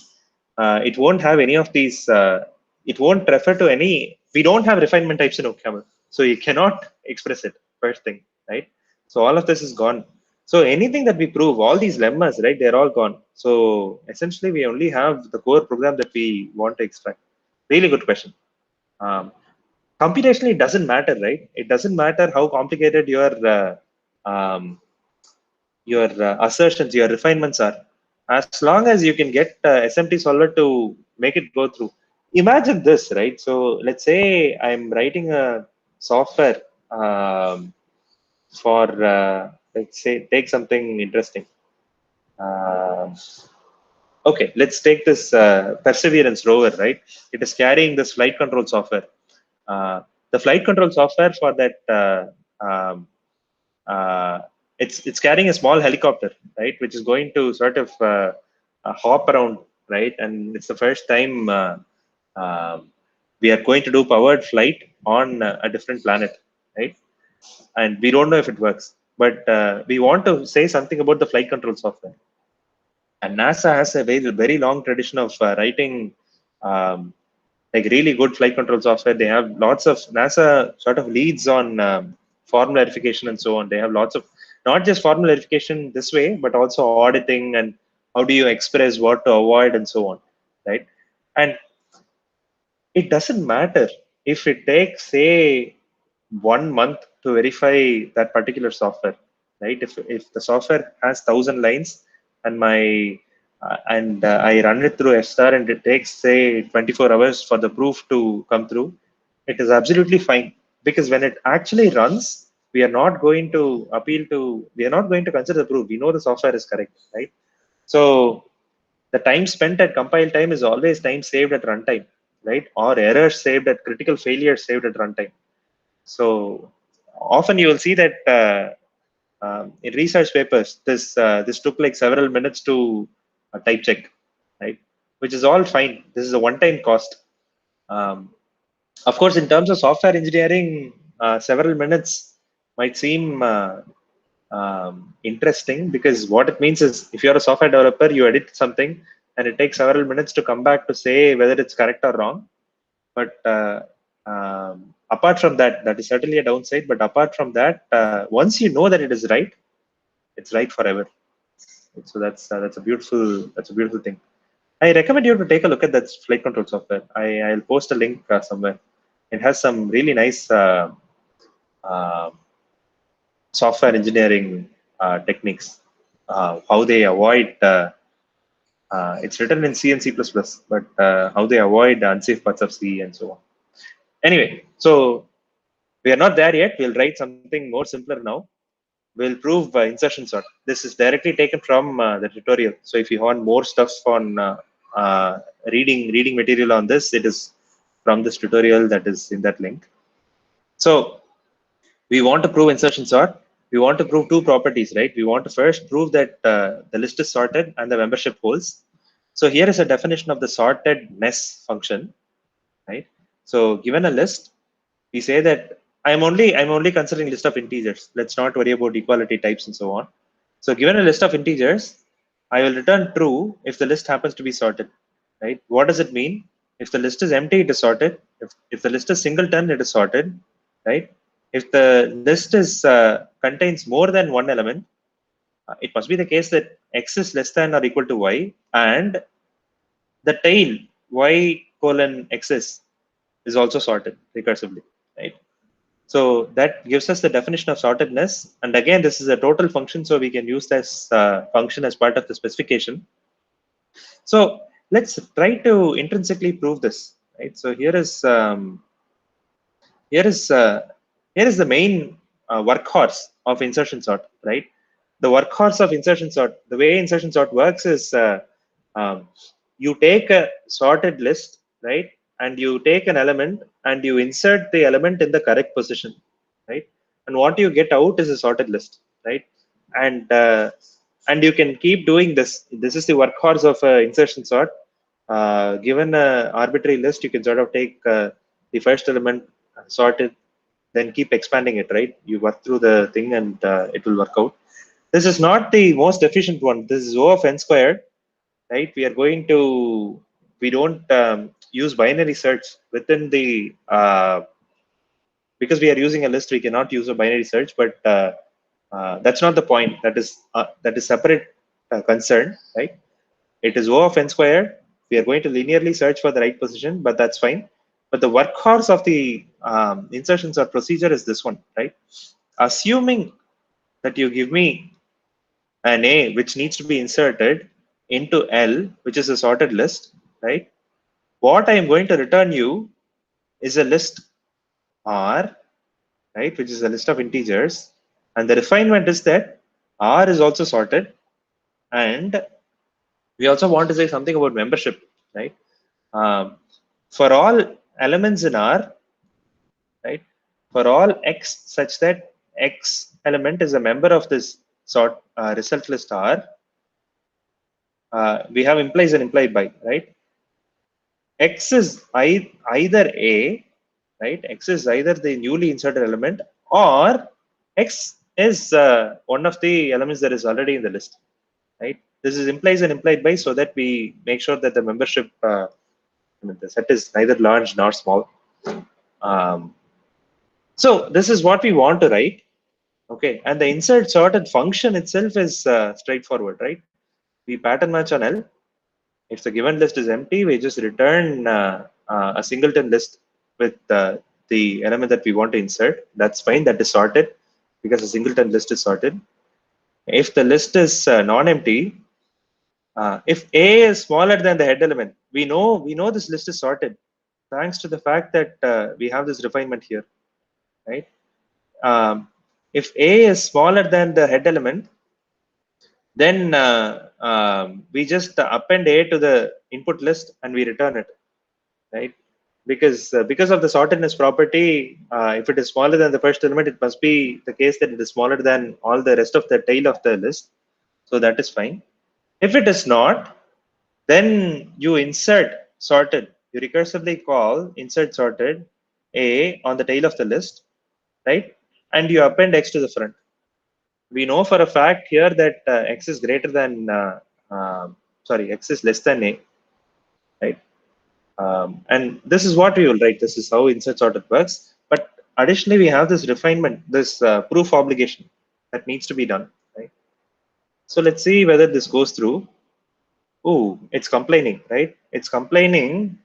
it won't have any of these. It won't refer to any. We don't have refinement types in OCaml, so you cannot express it. First thing, right? So all of this is gone. So anything that we prove, all these lemmas, right? They're all gone. So essentially, we only have the core program that we want to extract. Really good question. Um, Computationally, it doesn't matter, right? It doesn't matter how complicated um, your assertions, your refinements are, as long as you can get SMT solver to make it go through. Imagine this, right? So let's say I'm writing a software for, let's say, take something interesting. Okay, let's take this Perseverance rover, right? It is carrying this flight control software. The flight control software for that um, uh, it's carrying a small helicopter, right, which is going to sort of hop around, right, and it's the first time um, we are going to do powered flight on a different planet, right, and we don't know if it works, but we want to say something about the flight control software. And NASA has a very long tradition of writing like really good flight control software. They have lots of NASA sort of leads on form verification and so on. They have lots of not just form verification this way, but also auditing and how do you express what to avoid and so on, right? And it doesn't matter if it takes, say, 1 month to verify that particular software, right? If the software has 1,000 lines and I run it through FStar and it takes, say, 24 hours for the proof to come through, it is absolutely fine, because when it actually runs, we are not going to we are not going to consider the proof. We know the software is correct, right? So the time spent at compile time is always time saved at runtime, right? Or errors saved at critical failures saved at runtime. So often you will see that in research papers, this took like several minutes to type check, right? Which is all fine. This is a one-time cost. Um, of course, in terms of software engineering, several minutes might seem interesting, because what it means is if you're a software developer, you edit something and it takes several minutes to come back to say whether it's correct or wrong. But apart from that, that is certainly a downside. But apart from that, once you know that it is right, it's right forever. So that's a beautiful thing. I recommend you to take a look at that flight control software. I'll post a link somewhere. It has some really nice uh, software engineering techniques. How they avoid it's written in C and C++, but how they avoid unsafe parts of C and so on. Anyway, so we are not there yet. We'll write something more simpler now. We'll prove insertion sort. This is directly taken from the tutorial. So if you want more stuff on reading material on this, it is from this tutorial that is in that link. So we want to prove insertion sort. We want to prove two properties, right? We want to first prove that the list is sorted and the membership holds. So here is a definition of the sortedness function, right? So given a list, we say that I'm only considering list of integers. Let's not worry about equality types and so on. So given a list of integers, I will return true if the list happens to be sorted, right? What does it mean? If the list is empty, it is sorted. If the list is singleton, it is sorted, right? If the list is contains more than one element, it must be the case that x is less than or equal to y, and the tail y colon xs is also sorted recursively, right? So that gives us the definition of sortedness. And again, this is a total function, so we can use this function as part of the specification. So let's try to intrinsically prove this, right? So here is uh, here is the main workhorse of insertion sort, right? The workhorse of insertion sort, the way insertion sort works is um, you take a sorted list, right? And you take an element and you insert the element in the correct position, right? And what you get out is a sorted list, right? And And you can keep doing this. This is the workhorse of insertion sort. Given an arbitrary list, you can sort of take the first element, sort it, then keep expanding it, right? You work through the thing and it will work out. This is not the most efficient one. This is O of n squared, right? We are going to, we don't use binary search within the, because we are using a list, we cannot use a binary search, but that's not the point. That is separate concern, right? It is O of n squared. We are going to linearly search for the right position, but that's fine. But the workhorse of the insertion sort procedure is this one, right? Assuming that you give me an A which needs to be inserted into L, which is a sorted list, right? What I am going to return you is a list R, right, which is a list of integers. And the refinement is that R is also sorted. And we also want to say something about membership, right? For all elements in R, right, for all X such that X element is a member of this sort result list R, we have implies and implied by, right? X is either A, right? X is either the newly inserted element, or X is one of the elements that is already in the list, right? This is implies and implied by, so that we make sure that the membership, the set is neither large nor small. So this is what we want to write, okay? And the insert sorted function itself is straightforward, right? We pattern match on L. If the given list is empty, we just return a singleton list with the element that we want to insert. That's fine. That is sorted because a singleton list is sorted. If the list is non-empty, if A is smaller than the head element, we know this list is sorted thanks to the fact that we have this refinement here, right? If A is smaller than the head element, then we just append A to the input list and we return it, right? Because of the sortedness property, if it is smaller than the first element, it must be the case that it is smaller than all the rest of the tail of the list. So that is fine. If it is not, then you insert sorted. You recursively call insert sorted A on the tail of the list, right? And you append X to the front. We know for a fact here that X is greater than, X is less than A, right? And this is what we will write. This is how insert sorted works. But additionally, we have this refinement, this proof obligation that needs to be done, right? So let's see whether this goes through. Oh, it's complaining, right? It's complaining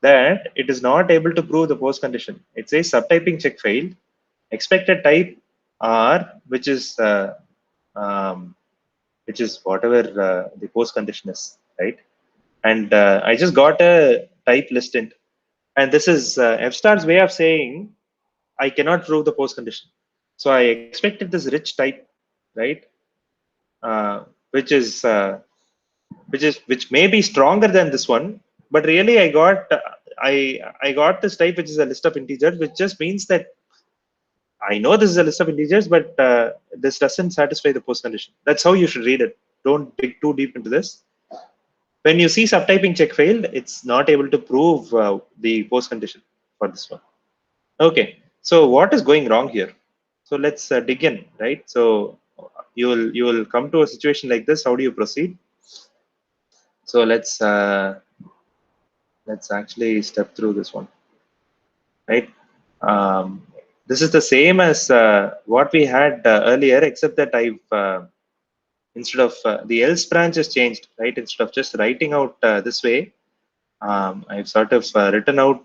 that it is not able to prove the post condition. It says subtyping check failed. Expected type R, which is whatever the post condition is, right? And I just got a type list int, and this is F star's way of saying I cannot prove the post condition. So I expected this rich type, right? Which may be stronger than this one, but really I got this type which is a list of integers, which just means that I know this is a list of integers, but this doesn't satisfy the post condition. That's how you should read it. Don't dig too deep into this. When you see subtyping check failed, it's not able to prove the post condition for this one. Okay, so what is going wrong here? So let's dig in, right? So you will come to a situation like this. How do you proceed? So let's actually step through this one, right? This is the same as what we had earlier, except that I've instead of the else branch is changed, right? Instead of just writing out this way, I've sort of written out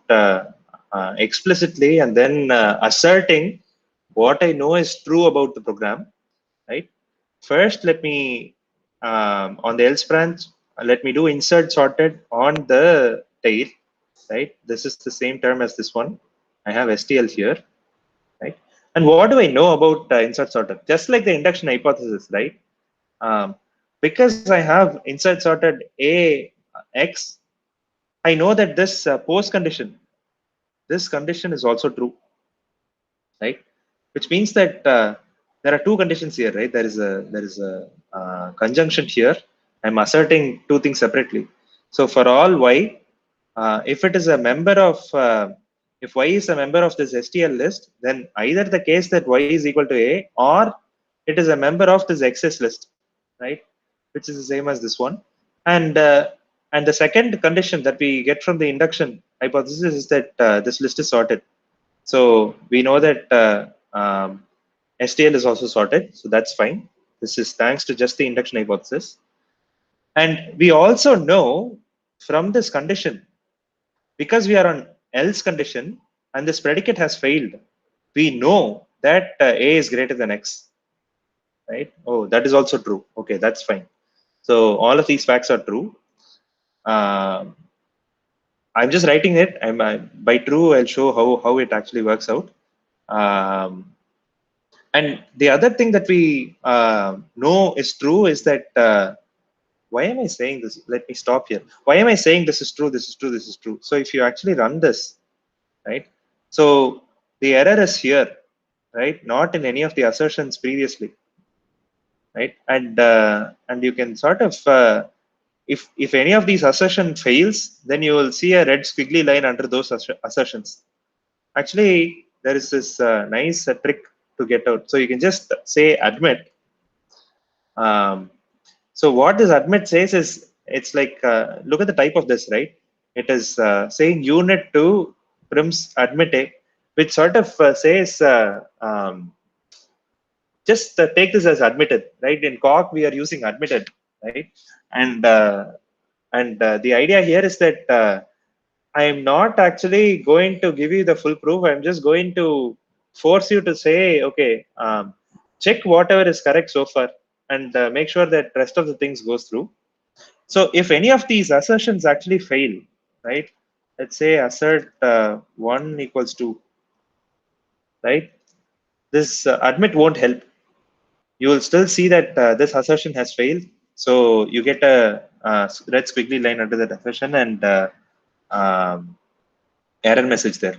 explicitly and then asserting what I know is true about the program, right? First, let me, on the else branch, let me do insert sorted on the tail, right? This is the same term as this one. I have STL here, right? And what do I know about insert sorted? Just like the induction hypothesis, right? Because I have insert sorted A X, I know that this post condition, this condition is also true, right? Which means that there are two conditions here, right? There is a conjunction here. I'm asserting two things separately. So for all y, if it is a member of if y is a member of this STL list, then either the case that y is equal to a, or it is a member of this XS list, right? Which is the same as this one. And the second condition that we get from the induction hypothesis is that this list is sorted. So we know that STL is also sorted, so that's fine. This is thanks to just the induction hypothesis. And we also know from this condition, because we are on else condition and this predicate has failed, we know that A is greater than X, right? Oh, that is also true. Okay, that's fine. So all of these facts are true. I'm just writing it. By true, I'll show how it actually works out. Um, and the other thing that we know is true is that why am I saying this? Let me stop here. Why am I saying this is true, this is true, this is true? So if you actually run this, right? So the error is here, right? Not in any of the assertions previously, right? And you can sort of if any of these assertion fails, then you will see a red squiggly line under those assertions. Actually, there is this nice trick to get out. So you can just say admit. So what this admit says is, it's like, look at the type of this, right? It is saying unit to prims admit a, which sort of says, just take this as admitted, right? In Coq, we are using admitted, right? And the idea here is that I am not actually going to give you the full proof. I'm just going to force you to say, okay, check whatever is correct so far, and make sure that rest of the things goes through. So if any of these assertions actually fail, right? Let's say assert 1 equals 2, right? This admit won't help. You will still see that this assertion has failed. So you get a red squiggly line under that assertion and error message there.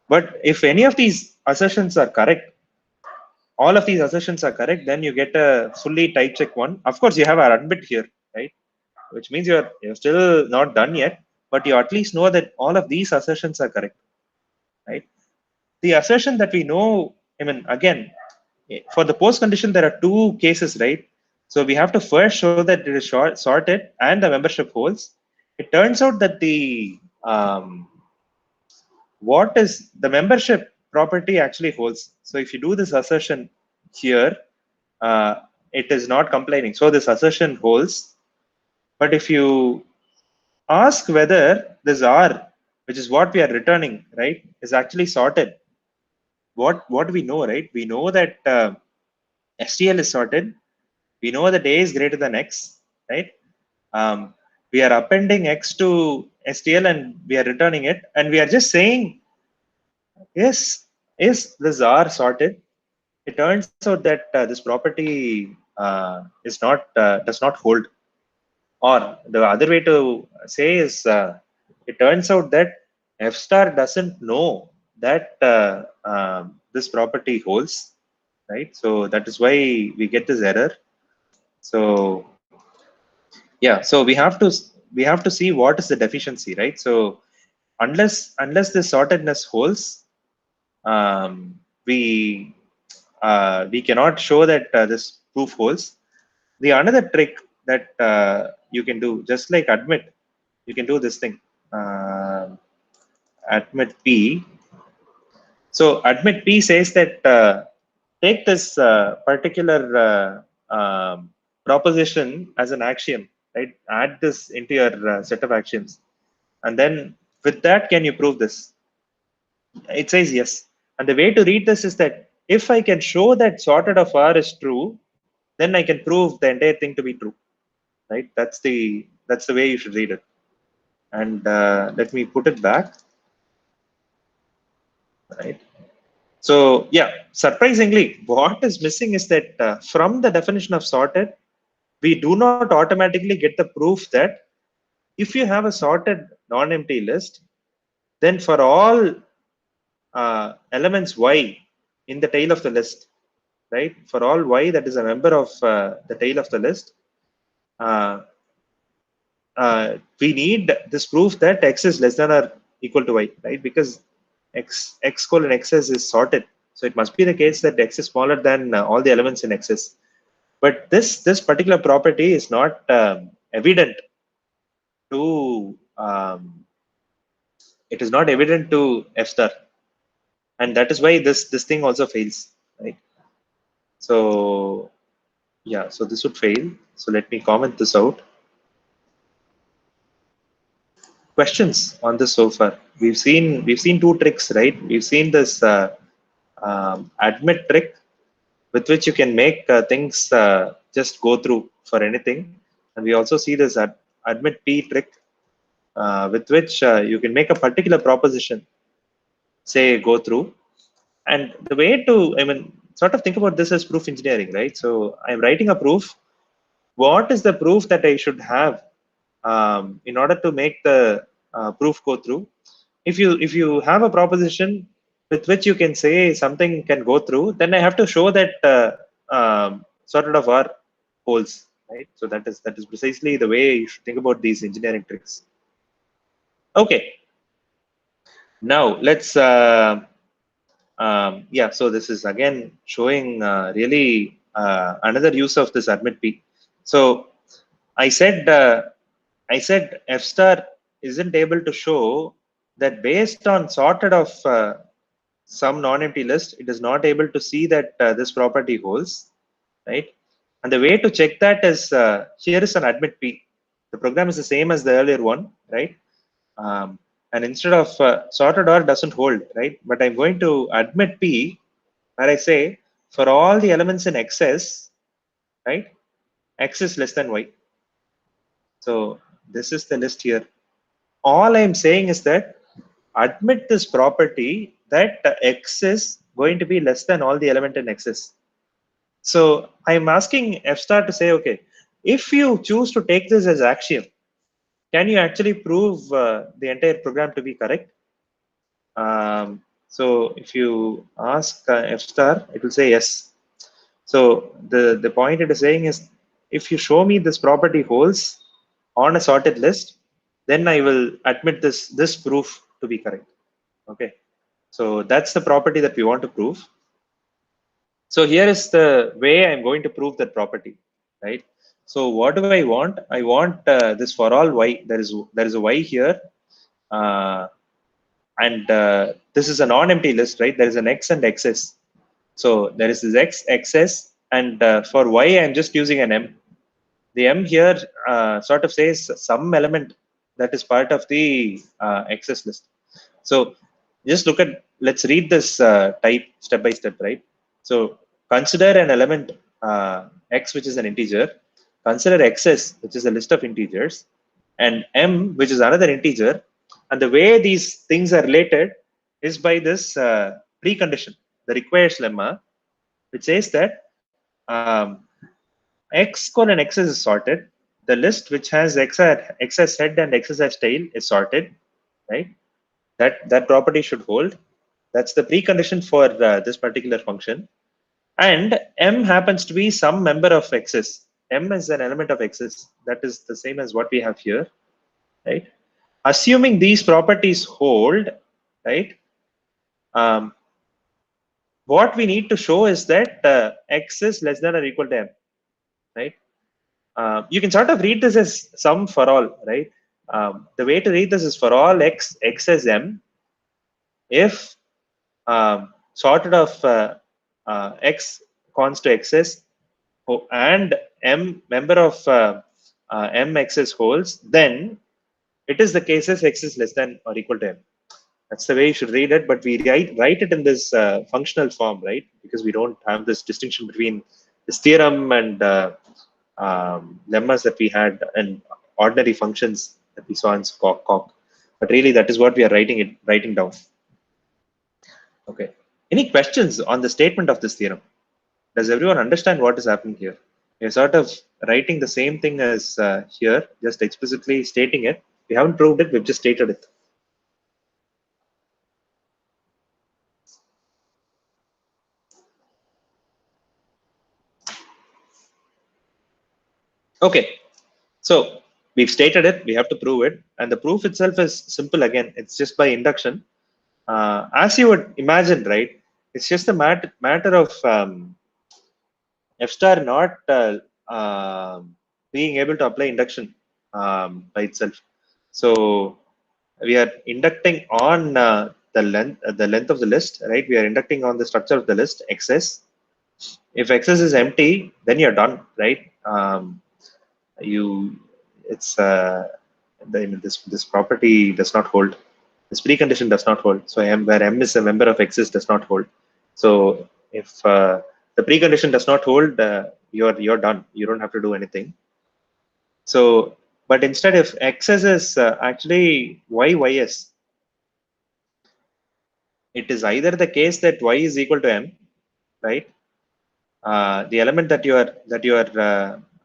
But if any of these assertions are correct, all of these assertions are correct, then you get a fully type check one. Of course, you have an admit here, right? Which means you're still not done yet, but you at least know that all of these assertions are correct, right? The assertion that we know, I mean, again, for the post condition, there are two cases, right? So we have to first show that it is sorted and the membership holds. It turns out that the what is the membership property actually holds. So if you do this assertion here, it is not complaining. So this assertion holds. But if you ask whether this R, which is what we are returning, right, is actually sorted, what do we know, right? We know that STL is sorted. We know that A is greater than X, right? We are appending X to STL and we are returning it. And we are just saying, yes, is this R sorted? It turns out that this property is not does not hold. Or the other way to say is, it turns out that F star doesn't know that this property holds, right? So that is why we get this error. So yeah, so we have to see what is the deficiency, right? So unless this sortedness holds, we cannot show that this proof holds. The another trick that you can do, just like admit, you can do this thing. Admit P. So admit P says that take this particular proposition as an axiom, right? Add this into your set of axioms, and then with that, can you prove this? It says yes. And the way to read this is that if I can show that sorted of R is true, then I can prove the entire thing to be true, right? That's the way you should read it. And let me put it back, right? So yeah, surprisingly, what is missing is that from the definition of sorted, we do not automatically get the proof that if you have a sorted non-empty list, then for all elements y in the tail of the list, right? For all y that is a member of the tail of the list, we need this proof that x is less than or equal to y, right? Because x colon xs is sorted, so it must be the case that x is smaller than all the elements in xs. But this particular property is not evident to it is not evident to f star, and that is why this thing also fails, right? So yeah, so this would fail. So let me comment this out. Questions on this so far? We've seen two tricks, right? We've seen this admit trick, with which you can make things just go through for anything, and we also see this admit p trick, with which you can make a particular proposition, say, go through. And the way to, I mean, sort of think about this as proof engineering, right? So I'm writing a proof. What is the proof that I should have in order to make the proof go through? If you have a proposition with which you can say something can go through, then I have to show that sorted of R holds, right? So that is precisely the way you should think about these engineering tricks. Okay, now let's yeah. So this is again showing really another use of this admit p. So I said f star isn't able to show that based on sorted of some non-empty list, it is not able to see that this property holds, right? And the way to check that is here is an admit p. The program is the same as the earlier one, right? And instead of sorted or doesn't hold, right? But I'm going to admit p, where I say for all the elements in xs, right? X is less than y. So this is the list here. All I'm saying is that admit this property that x is going to be less than all the element in xs. So I'm asking f star to say, okay, if you choose to take this as axiom, can you actually prove the entire program to be correct? So if you ask f star, it will say yes. So the point it is saying is, if you show me this property holds on a sorted list, then I will admit this proof to be correct. Okay, so that's the property that we want to prove. So here is the way I'm going to prove that property, right? So what do I want? I want this for all y. There is a y here, and this is a non-empty list, right? There is an x and xs. So there is this x, xs, and for y, I'm just using an m. The m here sort of says some element that is part of the xs list. So just look at, let's read this type step by step, right? So consider an element x, which is an integer. Consider xs, which is a list of integers, and m, which is another integer. And the way these things are related is by this precondition, the requires lemma, which says that x colon xs is sorted. The list which has x as head and xs as tail is sorted, right? That property should hold. That's the precondition for this particular function. And m happens to be some member of xs. M is an element of xs. That is the same as what we have here, right? Assuming these properties hold, right? What we need to show is that x is less than or equal to m, right? You can sort of read this as sum for all, right? The way to read this is for all x as m, if sorted of x cons to xs and m member of m xs holds, then it is the case as x is less than or equal to m. That's the way you should read it, but we write it in this functional form, right? Because we don't have this distinction between this theorem and lemmas that we had and ordinary functions that we saw in Coq. But really, that is what we are writing down. Okay. Any questions on the statement of this theorem? Does everyone understand what is happening here? We're sort of writing the same thing as here, just explicitly stating it. We haven't proved it, we've just stated it. Okay, so we've stated it, we have to prove it, and the proof itself is simple again. It's just by induction. As you would imagine, right? It's just a matter of f star not being able to apply induction by itself. So we are inducting on the length of the list, right? We are inducting on the structure of the list xs. If xs is empty, then you're done, right? You it's this property does not hold. This precondition does not hold. So m, where m is a member of xs, does not hold. So if the precondition does not hold, you're done. You don't have to do anything. So, but instead, if xs is actually ys, it is either the case that y is equal to m, right? The element that you are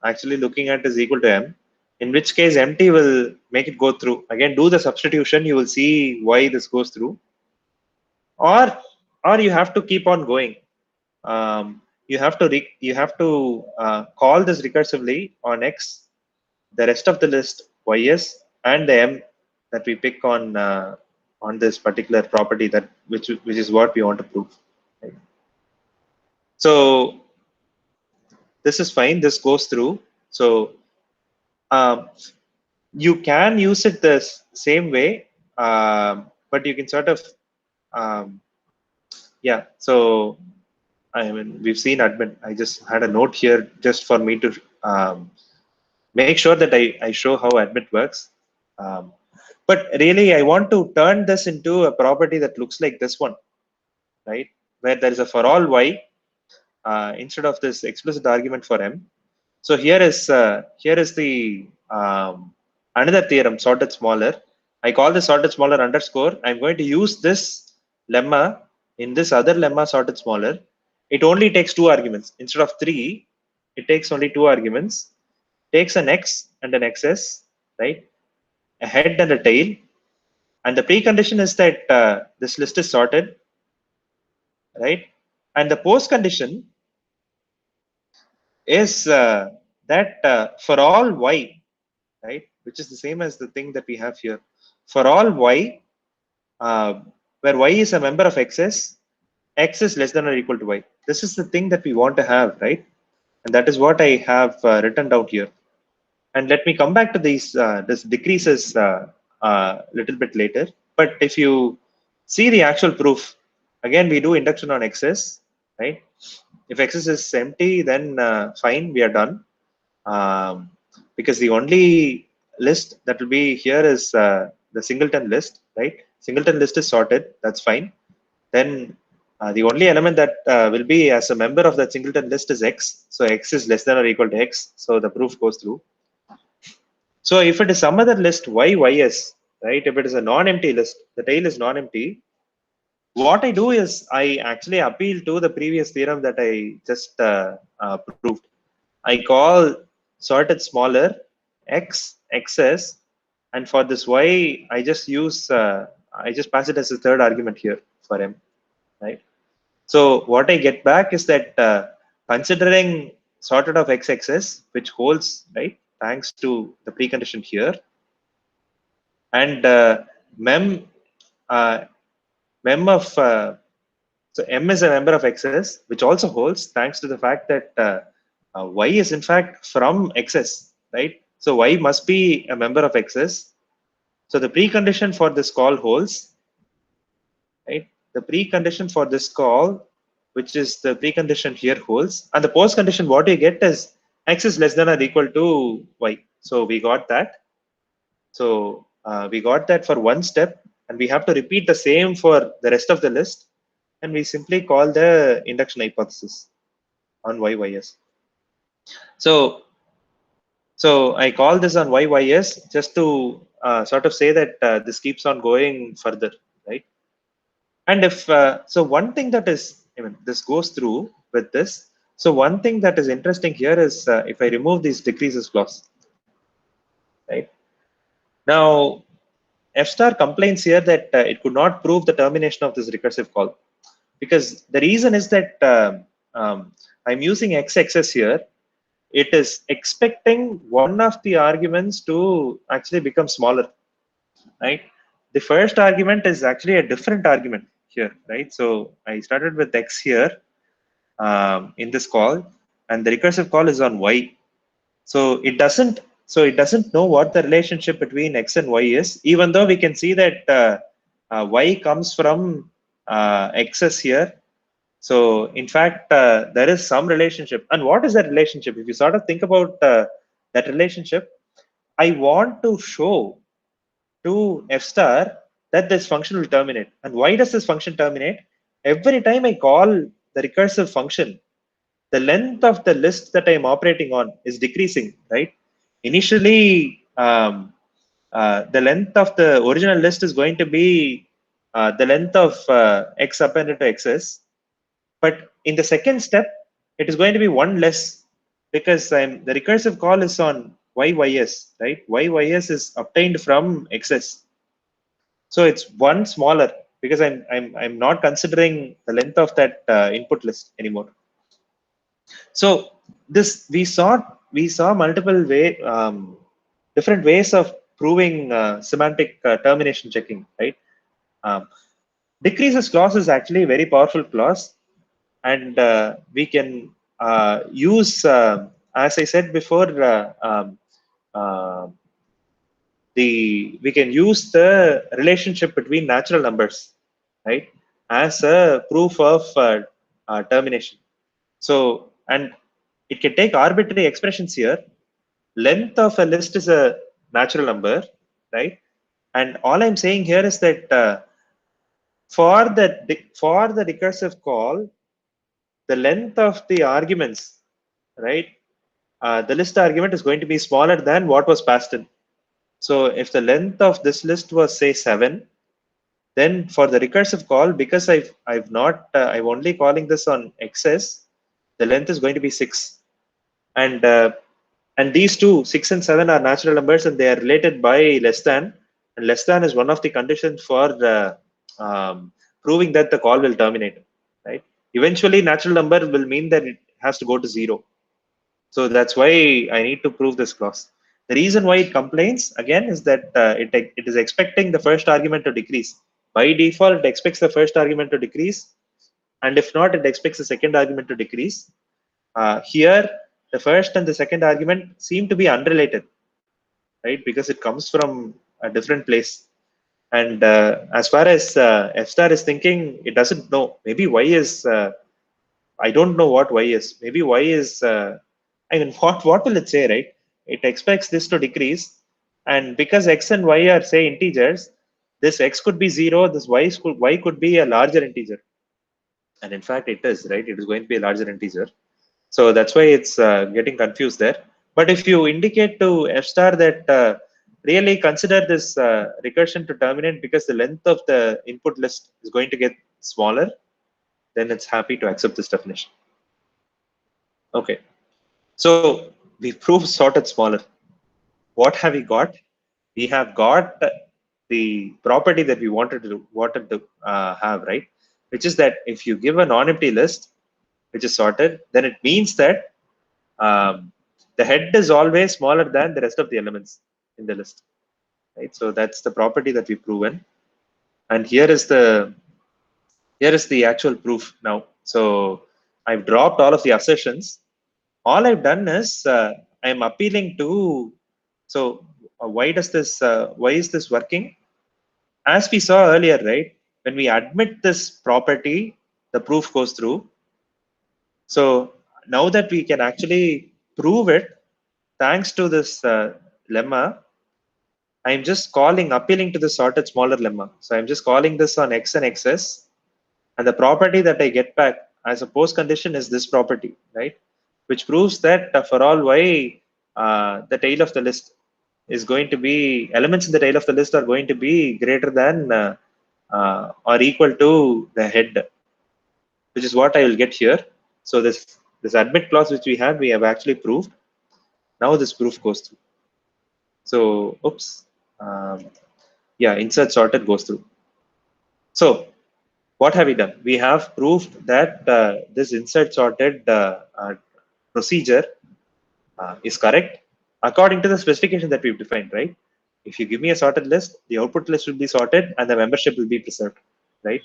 actually looking at is equal to m, in which case empty will make it go through. Again, do the substitution, you will see why this goes through. Or you have to keep on going. You have to call this recursively on x, the rest of the list ys, and the m that we pick on this particular property, that which is what we want to prove. Right? So this is fine. This goes through. So you can use it the same way, but you can sort of yeah. So I mean, we've seen admin. I just had a note here just for me to make sure that I show how admit works. But really, I want to turn this into a property that looks like this one, right? Where there is a for all y instead of this explicit argument for m. So here is the another theorem, sorted smaller. I call this sorted smaller underscore. I'm going to use this lemma in this other lemma sorted smaller. It only takes 2 arguments instead of 3. It takes only 2 arguments. Takes an x and an xs, right? A head and a tail. And the precondition is that this list is sorted, right? And the post condition is that for all y, right, which is the same as the thing that we have here. For all y, where y is a member of xs, x is less than or equal to y. This is the thing that we want to have, right? And that is what I have written down here. And let me come back to these. This decreases a little bit later. But if you see the actual proof, again, we do induction on xs, right? If xs is empty, then fine, we are done. Because the only list that will be here is the singleton list, right? Singleton list is sorted, that's fine. Then the only element that will be as a member of that singleton list is x. So x is less than or equal to x. So the proof goes through. So if it is some other list ys, right? If it is a non-empty list, the tail is non-empty. What I do is I actually appeal to the previous theorem that I just proved. I call sorted smaller x xs, and for this y, I just use I just pass it as a third argument here for m, right? So what I get back is that considering sorted of x xs, which holds, right, thanks to the precondition here, and mem of so m is a member of xs, which also holds thanks to the fact that y is in fact from xs, right? So y must be a member of xs. So the precondition for this call holds, right? The precondition for this call, which is the precondition here, holds, and the post condition, what you get is x is less than or equal to y. So we got that. So we got that for one step, and we have to repeat the same for the rest of the list, and we simply call the induction hypothesis on ys. So I call this on ys just to sort of say that this keeps on going further, right? And if so, one thing that is, I mean, this goes through with this. So one thing that is interesting here is if I remove these decreases clause, right? Now f star complains here that it could not prove the termination of this recursive call, because the reason is that I'm using xxs here, it is expecting one of the arguments to actually become smaller, right? The first argument is actually a different argument here, right? So I started with X here in this call, and the recursive call is on Y. So it doesn't know what the relationship between X and Y is, even though we can see that Y comes from X's here. So in fact, there is some relationship. And what is that relationship? If you sort of think about that relationship, I want to show to F star that this function will terminate. And why does this function terminate? Every time I call the recursive function, the length of the list that I'm operating on is decreasing, right? Initially, the length of the original list is going to be the length of X appended to XS. But in the second step, it is going to be one less because the recursive call is on YYS, right? YYS is obtained from XS. So it's one smaller because I'm not considering the length of that input list anymore. So this we saw multiple different ways of proving semantic termination checking, right? Um, decreases clause is actually a very powerful clause, and we can use, as I said before, uh, we can use the relationship between natural numbers, right, as a proof of termination. So, and it can take arbitrary expressions here. Length of a list is a natural number, right? And all I'm saying here is that for the recursive call, the length of the arguments, right? The list argument is going to be smaller than what was passed in. So if the length of this list was say 7, then for the recursive call, because I'm only calling this on XS, the length is going to be 6. And these two, 6 and 7, are natural numbers, and they are related by less than. And less than is one of the conditions for proving that the call will terminate. Right? Eventually, natural number will mean that it has to go to 0. So that's why I need to prove this clause. The reason why it complains again is that it is expecting the first argument to decrease. By default, it expects the first argument to decrease, and if not, it expects the second argument to decrease. Here, the first and the second argument seem to be unrelated, right? Because it comes from a different place. And as far as F star is thinking, it doesn't know. Maybe Y is, I don't know what Y is. Maybe Y is, I mean, what will it say, right? It expects this to decrease. And because X and Y are, say, integers, this X could be 0, this Y could be a larger integer. And in fact, it is, right? It is going to be a larger integer. So that's why it's getting confused there. But if you indicate to F star that really consider this recursion to terminate because the length of the input list is going to get smaller, then it's happy to accept this definition. Okay. So we proved sorted smaller. What have we got? We have got the property that we wanted to have, right? Which is that if you give a non-empty list, which is sorted, then it means that the head is always smaller than the rest of the elements in the list, right? So that's the property that we've proven, and here is the actual proof now. So I've dropped all of the assertions. All I've done is I'm appealing to. So why is this working? As we saw earlier, right? When we admit this property, the proof goes through. So now that we can actually prove it, thanks to this lemma, I'm just appealing to the sorted smaller lemma. So I'm just calling this on X and XS, and the property that I get back as a post condition is this property, right? Which proves that for all Y, the tail of the list is going to be, elements in the tail of the list are going to be greater than or equal to the head, which is what I will get here. So this admit clause which we have actually proved. Now this proof goes through. So, oops. Yeah, insert sorted goes through. So what have we done? We have proved that this insert sorted procedure is correct according to the specification that we've defined, right? If you give me a sorted list, the output list will be sorted and the membership will be preserved, right?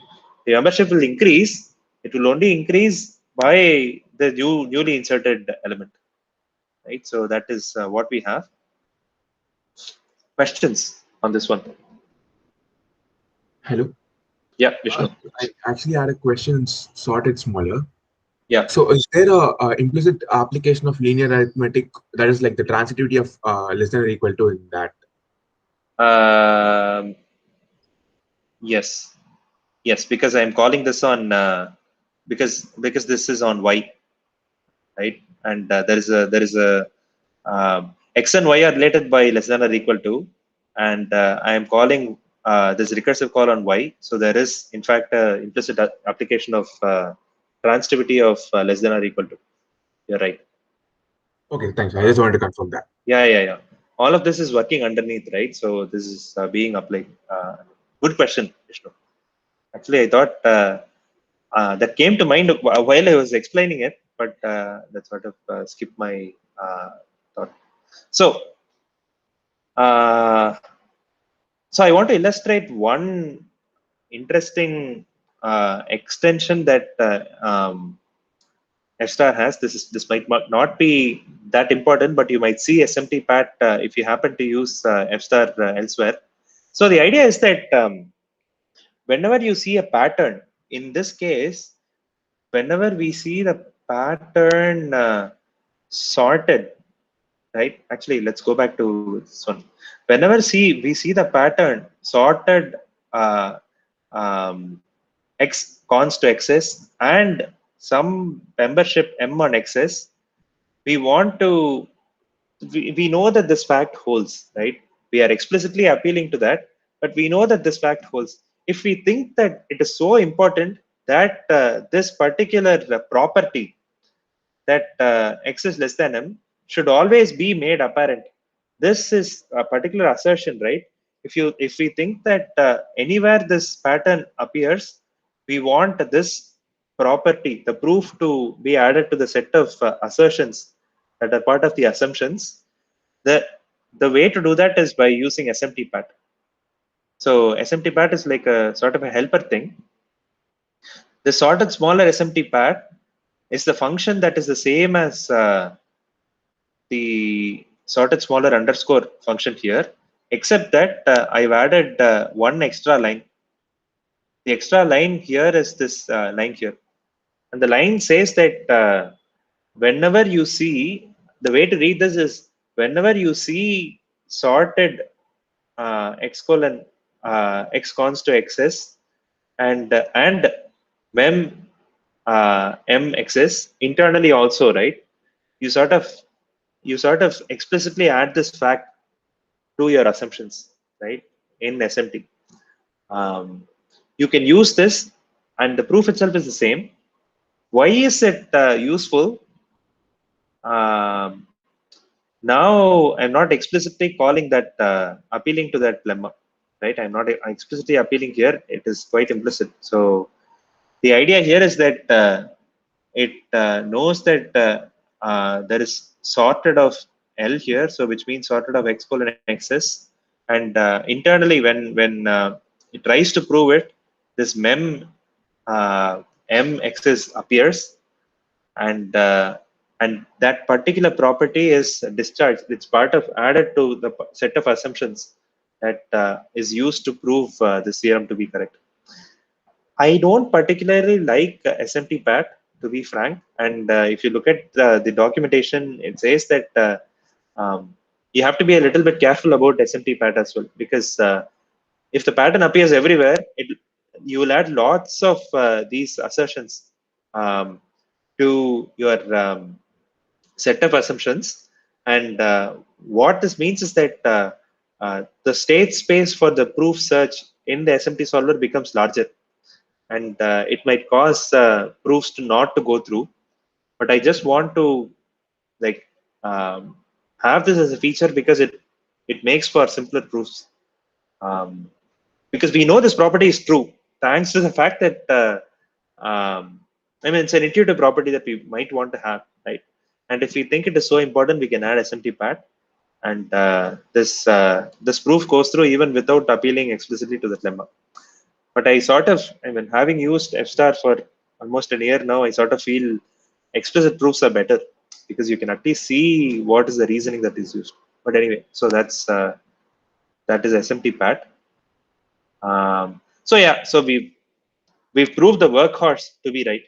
The membership will increase. It will only increase by the newly inserted element, right? So that is what we have. Questions on this one? Hello. Yeah, Vishnu. I actually had a question sorted smaller. Yeah. So is there a implicit application of linear arithmetic that is like the transitivity of less than or equal to in that? Yes. Yes, because I'm calling this on because this is on y, right? And there is a x and y are related by less than or equal to, and I am calling this recursive call on y. So there is in fact a implicit application of transitivity of less than or equal to. You're right. Okay, thanks. I just wanted to confirm that. Yeah. All of this is working underneath, right? So this is being applied. Good question, Vishnu. Actually, I thought that came to mind while I was explaining it, but that sort of skipped my thought. So, uh, so I want to illustrate one interesting extension that F-star has. This might not be that important, but you might see SMT-pat if you happen to use F-star elsewhere. So the idea is that whenever you see a pattern, in this case, whenever we see the pattern sorted, right? Actually, let's go back to this one. Whenever we see the pattern sorted uh, um, x cons to xs and some membership m on xs, we want to we know that this fact holds, right? We are explicitly appealing to that, but we know that this fact holds. If we think that it is so important that this particular property, that x is less than m, should always be made apparent. This is a particular assertion, right? If we think that anywhere this pattern appears, we want this property, the proof, to be added to the set of assertions that are part of the assumptions. The way to do that is by using SMT-pat. So SMT-pat is like a sort of a helper thing. The sorted smaller SMT-pat is the function that is the same as the sorted smaller underscore function here, except that I've added one extra line. The extra line here is this line here. And the line says that whenever you see, the way to read this is whenever you see sorted x colon x cons to xs and mem m xs internally also, right? You sort of explicitly add this fact to your assumptions, right? In SMT, you can use this, and the proof itself is the same. Why is it useful? Um, Now I'm not explicitly calling that appealing to that lemma, right? I'm not explicitly appealing here. It is quite implicit. So the idea here is that it knows that there is sorted of L here, so which means sorted of x colon xs, and internally when it tries to prove it, this mem m xs appears, and that particular property is discharged. It's part of added to the set of assumptions that is used to prove this theorem to be correct. I don't particularly like SMT-pat, to be frank. And if you look at the documentation, it says that you have to be a little bit careful about SMT-pat as well, because if the pattern appears everywhere, you will add lots of these assertions um, to your set of assumptions. And what this means is that the state space for the proof search in the SMT solver becomes larger, and it might cause proofs to not to go through. But I just want to like have this as a feature because it makes for simpler proofs. Because we know this property is true thanks to the fact that I mean, it's an intuitive property that we might want to have, right? And if we think it is so important, we can add SMT-pat. And this proof goes through even without appealing explicitly to the lemma. But I sort of, I mean, having used F star for almost a year now, I sort of feel explicit proofs are better because you can at least see what is the reasoning that is used. But anyway, so that is SMT-pat. So yeah, so we've proved the workhorse to be right,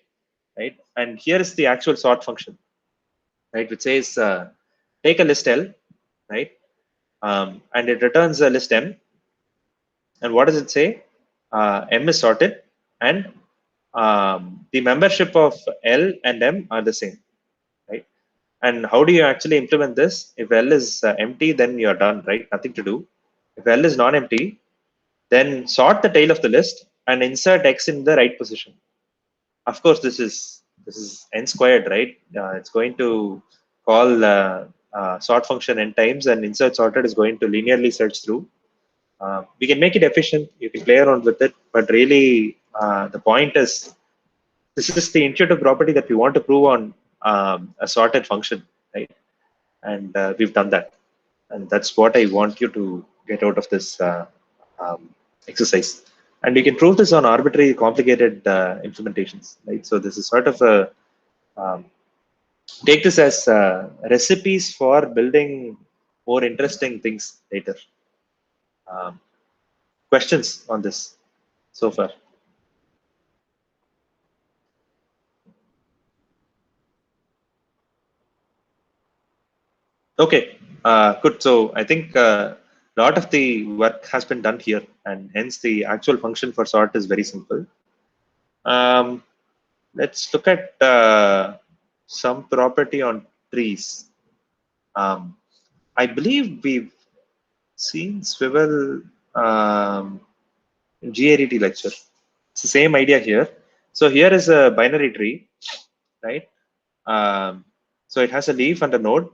right? And here is the actual sort function, right? Which says take a list L, right? And it returns a list M. And what does it say? M is sorted, and the membership of L and M are the same, right? And how do you actually implement this? If L is empty, then you're done, right? Nothing to do. If L is non-empty, then sort the tail of the list and insert X in the right position. Of course, this is n squared, right? It's going to call sort function n times, and insert sorted is going to linearly search through. We can make it efficient. You can play around with it, but really the point is this is the intuitive property that we want to prove on a sorted function, right? And we've done that, and that's what I want you to get out of this exercise. And you can prove this on arbitrary, complicated implementations, right? So this is sort of a take this as recipes for building more interesting things later. Um, Questions on this so far? Okay, good. So I think a lot of the work has been done here, and hence the actual function for sort is very simple. Let's look at some property on trees. I believe we've seen swivel in GADT lecture. It's the same idea here. So here is a binary tree, right? So it has a leaf and a node.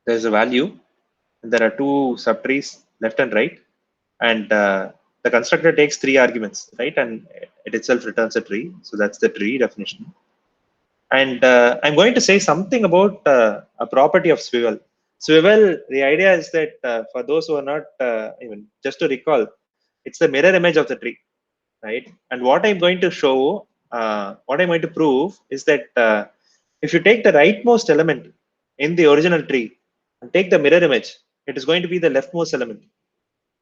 There's a value, and there are two subtrees, left and right. And the constructor takes 3 arguments, right? And it itself returns a tree. So that's the tree definition. And I'm going to say something about a property of swivel. Swivel, the idea is that for those who are not even, just to recall, it's the mirror image of the tree, right? And what I'm going to show, what I'm going to prove is that if you take the rightmost element in the original tree and take the mirror image, it is going to be the leftmost element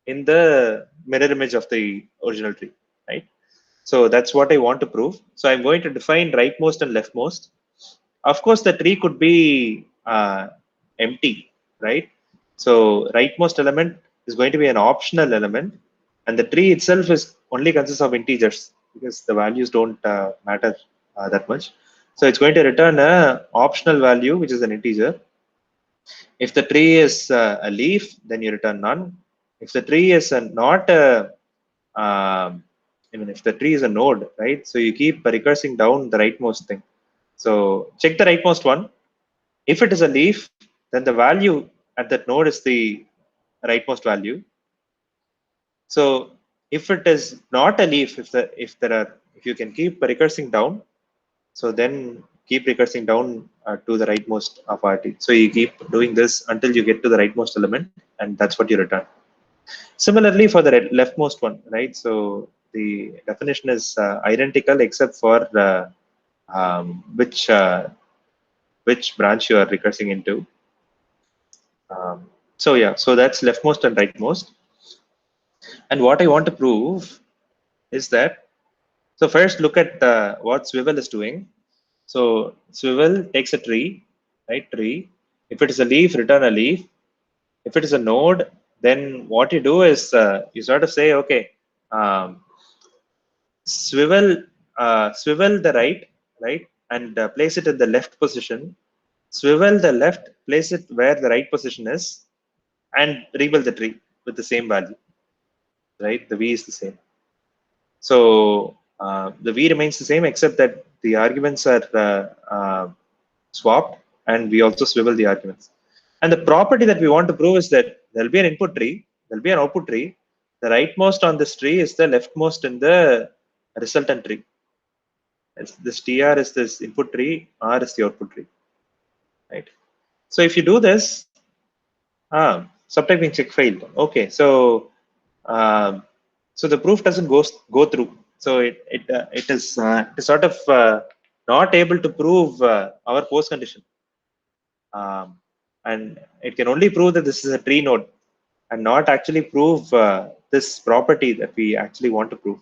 in the mirror image of the original tree, right? So that's what I want to prove. So I'm going to define rightmost and leftmost. Of course, the tree could be empty, right? So rightmost element is going to be an optional element, and the tree itself is only consists of integers because the values don't matter that much. So it's going to return a optional value, which is an integer. If the tree is a leaf, then you return none. If the tree is not a even if the tree is a node, right? So you keep recursing down the rightmost thing. So check the rightmost one. If it is a leaf, then the value at that node is the rightmost value. So if it is not a leaf, if you can keep recursing down, so then keep recursing down to the rightmost of RT. So you keep doing this until you get to the rightmost element, and that's what you return. Similarly for the leftmost one, right? So the definition is identical except for which branch you are recursing into. So yeah, so that's leftmost and rightmost. And what I want to prove is that, so first look at what swivel is doing. So swivel takes a tree, right? Tree. If it is a leaf, return a leaf. If it is a node, then what you do is you sort of say, okay, swivel the right, and place it in the left position. Swivel the left, place it where the right position is, and rebuild the tree with the same value, right? The v is the same. So the v remains the same except that the arguments are swapped, and we also swivel the arguments. And the property that we want to prove is that there'll be an input tree, there'll be an output tree. The rightmost on this tree is the leftmost in the resultant tree. This tr is this input tree, r is the output tree. right? So if you do this, subtyping check failed. Okay, so so the proof doesn't go through. So it is sort of not able to prove our post condition, and it can only prove that this is a tree node, and not actually prove this property that we actually want to prove.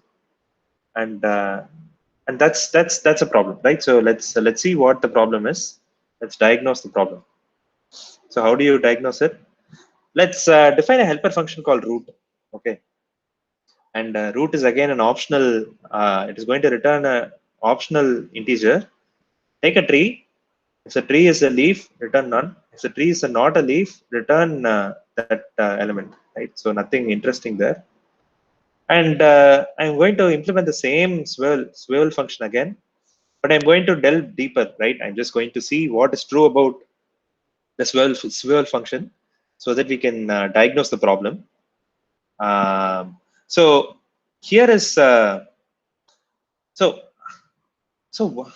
And that's a problem, right? So let's see what the problem is. Let's diagnose the problem. So how do you diagnose it? Let's define a helper function called root. Okay, and root is again an optional. It is going to return a optional integer. Take a tree. If the tree is a leaf, return none. If the tree is not a leaf, return that element. Right. So nothing interesting there. And I'm going to implement the same swivel function again, but I'm going to delve deeper. Right. I'm just going to see what is true about the swivel function, so that we can diagnose the problem. So here is so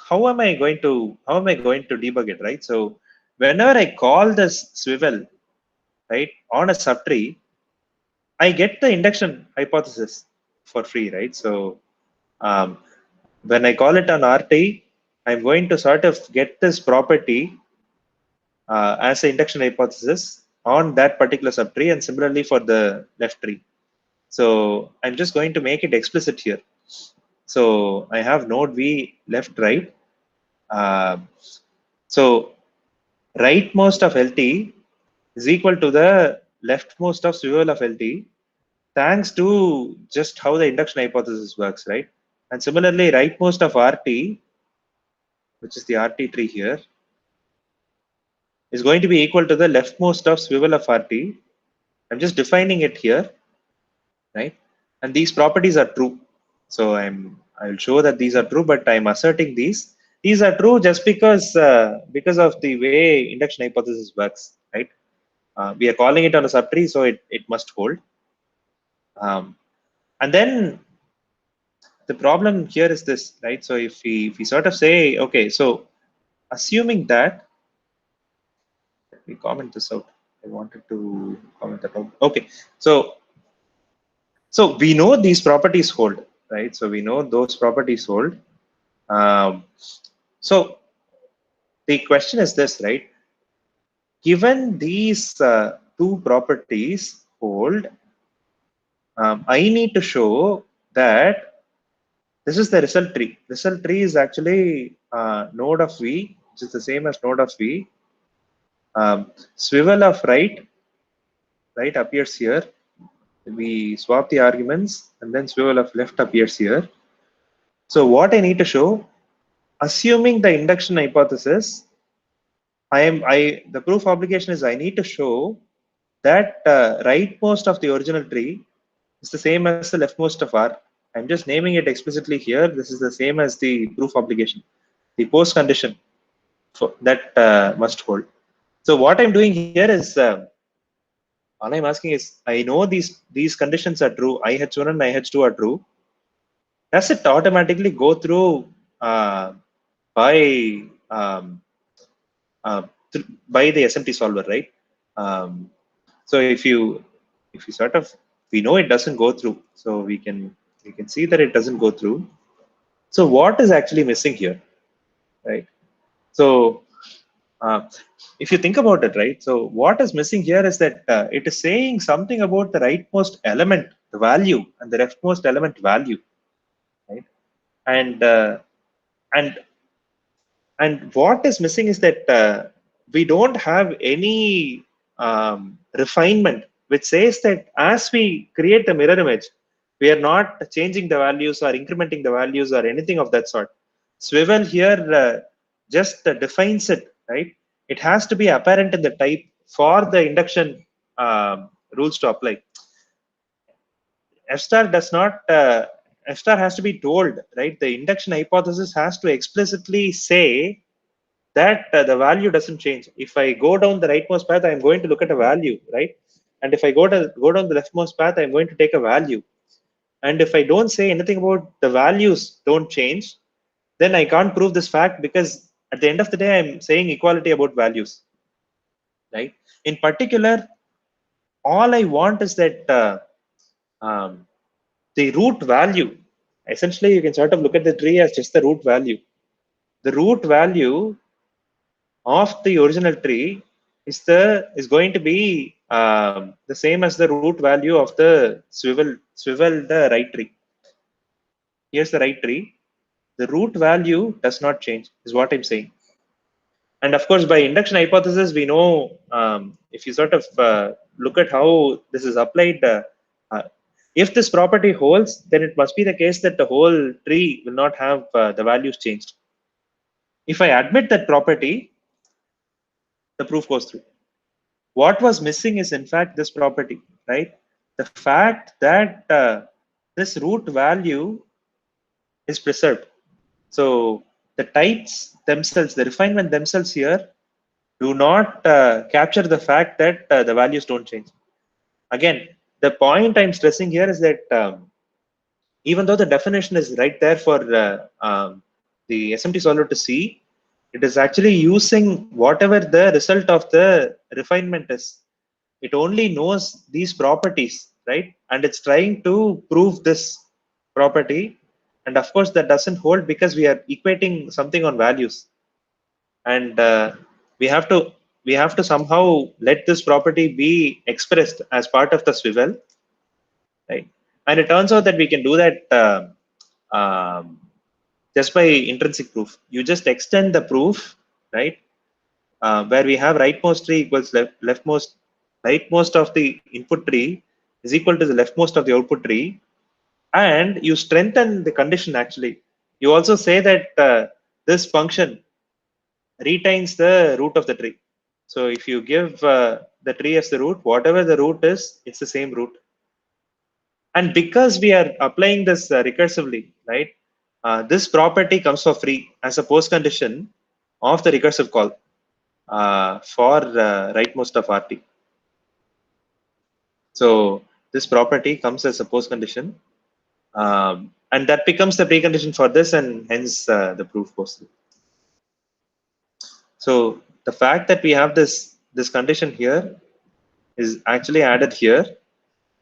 how am I going to debug it, right? So whenever I call this swivel, right, on a subtree, I get the induction hypothesis for free, right? So um, when I call it on RT, I'm going to sort of get this property as an induction hypothesis on that particular subtree, and similarly for the left tree. So I'm just going to make it explicit here. So I have node V left, right. So rightmost of LT is equal to the leftmost of swivel of LT, thanks to just how the induction hypothesis works, right? And similarly, rightmost of RT, which is the RT tree here, is going to be equal to the leftmost of swivel of RT. I'm just defining it here, right? And these properties are true. So I'll show that these are true, but I'm asserting these. These are true just because of the way induction hypothesis works, right? We are calling it on a subtree, so it must hold. And then the problem here is this, right? So if we sort of say, okay, so assuming that, let me comment this out. I wanted to comment that out. Okay, so we know these properties hold, right? So we know those properties hold. So the question is this, right? Given these two properties hold, I need to show that this is the result tree. Result tree is actually node of V, which is the same as node of V. Swivel of right appears here. We swap the arguments, and then swivel of left appears here. So what I need to show, assuming the induction hypothesis, the proof obligation is I need to show that rightmost of the original tree is the same as the leftmost of R. I'm just naming it explicitly here. This is the same as the proof obligation, the post condition that must hold. So what I'm doing here is, all I'm asking is, I know these conditions are true. IH1 and IH2 are true. Does it automatically go through by uh, the SMT solver, right? So if you sort of, we know it doesn't go through, so we can see that it doesn't go through. So what is actually missing here, right? So if you think about it, right? So what is missing here is that it is saying something about the rightmost element, the value, and the leftmost element value, right? And what is missing is that we don't have any refinement which says that as we create the mirror image, we are not changing the values or incrementing the values or anything of that sort. Swivel here just defines it, right? It has to be apparent in the type for the induction rules to apply. F star does not, F star has to be told, right? The induction hypothesis has to explicitly say that the value doesn't change. If I go down the rightmost path, I'm going to look at a value, right? And if I go down the leftmost path, I'm going to take a value. And if I don't say anything about the values don't change, then I can't prove this fact, because At the end of the day, I'm saying equality about values, right? In particular, all I want is that the root value. Essentially, you can sort of look at the tree as just the root value. The root value of the original tree is going to be the same as the root value of the swiveled right tree. Here's the right tree. The root value does not change, is what I'm saying. And of course, by induction hypothesis, we know if you sort of look at how this is applied, uh, if this property holds, then it must be the case that the whole tree will not have the values changed. If I admit that property, the proof goes through. What was missing is in fact this property, right? The fact that this root value is preserved. So the types themselves, the refinement themselves here, do not capture the fact that the values don't change. Again, the point I'm stressing here is that even though the definition is right there for the SMT solver to see, it is actually using whatever the result of the refinement is. It only knows these properties, right? And it's trying to prove this property. And of course, that doesn't hold because we are equating something on values. And we have to somehow let this property be expressed as part of the swivel, right? And it turns out that we can do that just by intrinsic proof. You just extend the proof, right? Where we have rightmost tree equals leftmost, rightmost of the input tree is equal to the leftmost of the output tree, and you strengthen the condition. Actually, you also say that this function retains the root of the tree. So if you give the tree as the root, whatever the root is, it's the same root. And because we are applying this recursively, right? This property comes for free as a post condition of the recursive call for rightmost of RT. So this property comes as a post condition, and that becomes the precondition for this, and hence the proof goes through. So the fact that we have this condition here is actually added here,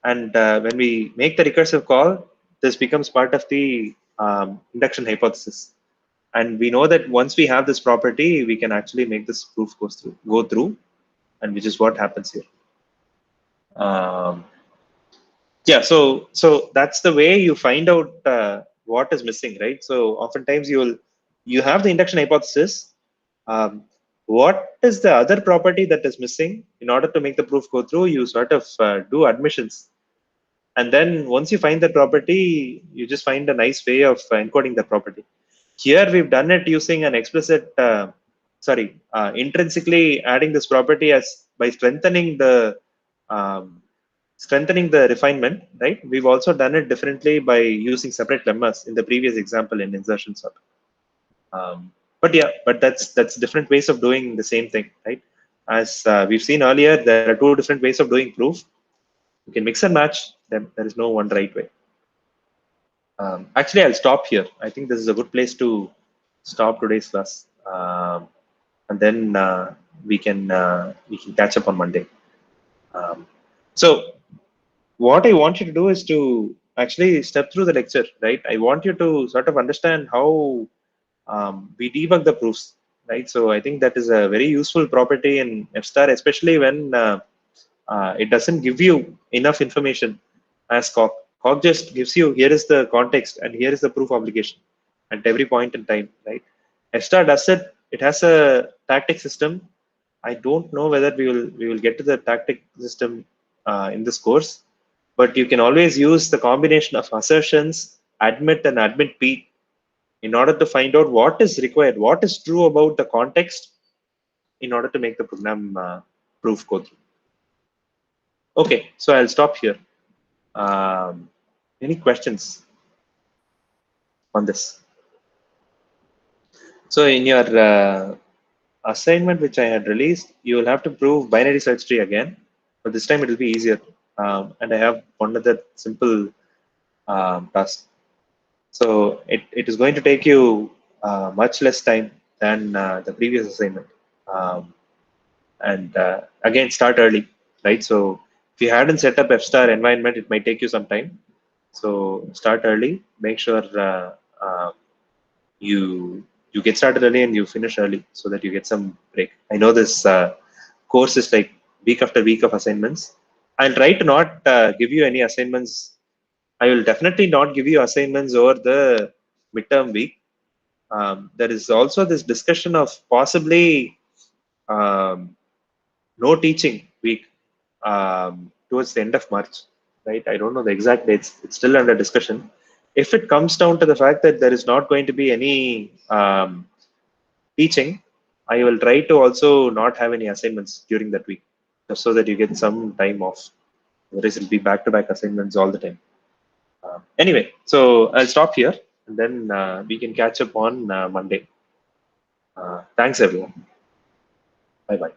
and when we make the recursive call, this becomes part of the induction hypothesis. And we know that once we have this property, we can actually make this proof go through, and which is what happens here. Yeah, so that's the way you find out what is missing, right? So oftentimes you have the induction hypothesis. What is the other property that is missing? In order to make the proof go through, you sort of do admissions. And then once you find that property, you just find a nice way of encoding the property. Here we've done it using an explicit, intrinsically adding this property as by strengthening the refinement, right? We've also done it differently by using separate lemmas in the previous example in insertion sort. But yeah, but that's different ways of doing the same thing, right? As we've seen earlier, there are two different ways of doing proof. You can mix and match. Then there is no one right way. Actually, I'll stop here. I think this is a good place to stop today's class, and then we can catch up on Monday. So what I want you to do is to actually step through the lecture, right? I want you to sort of understand how we debug the proofs, right? So I think that is a very useful property in F-star, especially when it doesn't give you enough information as Coq. Coq just gives you, here is the context and here is the proof obligation at every point in time, right? F-star does it. It has a tactic system. I don't know whether we will get to the tactic system in this course, but you can always use the combination of assertions, admit and admit P, in order to find out what is required, what is true about the context in order to make the program proof go through. Okay, so I'll stop here. Any questions on this? So in your assignment, which I had released, you will have to prove binary search tree again, but this time it will be easier. And I have one other simple task. So it is going to take you much less time. than the previous assignment. And again, start early, right? So if you hadn't set up F-star environment, it might take you some time. So start early. Make sure you get started early and you finish early so that you get some break. I know this course is like week after week of assignments. I'll try to not give you any assignments. I will definitely not give you assignments over the midterm week. There is also this discussion of possibly no teaching week towards the end of March, right? I don't know the exact dates. It's still under discussion. If it comes down to the fact that there is not going to be any teaching, I will try to also not have any assignments during that week, just so that you get some time off. Otherwise, it'll be back-to-back assignments all the time. Anyway, so I'll stop here, and then we can catch up on Monday. Thanks, everyone. Bye-bye.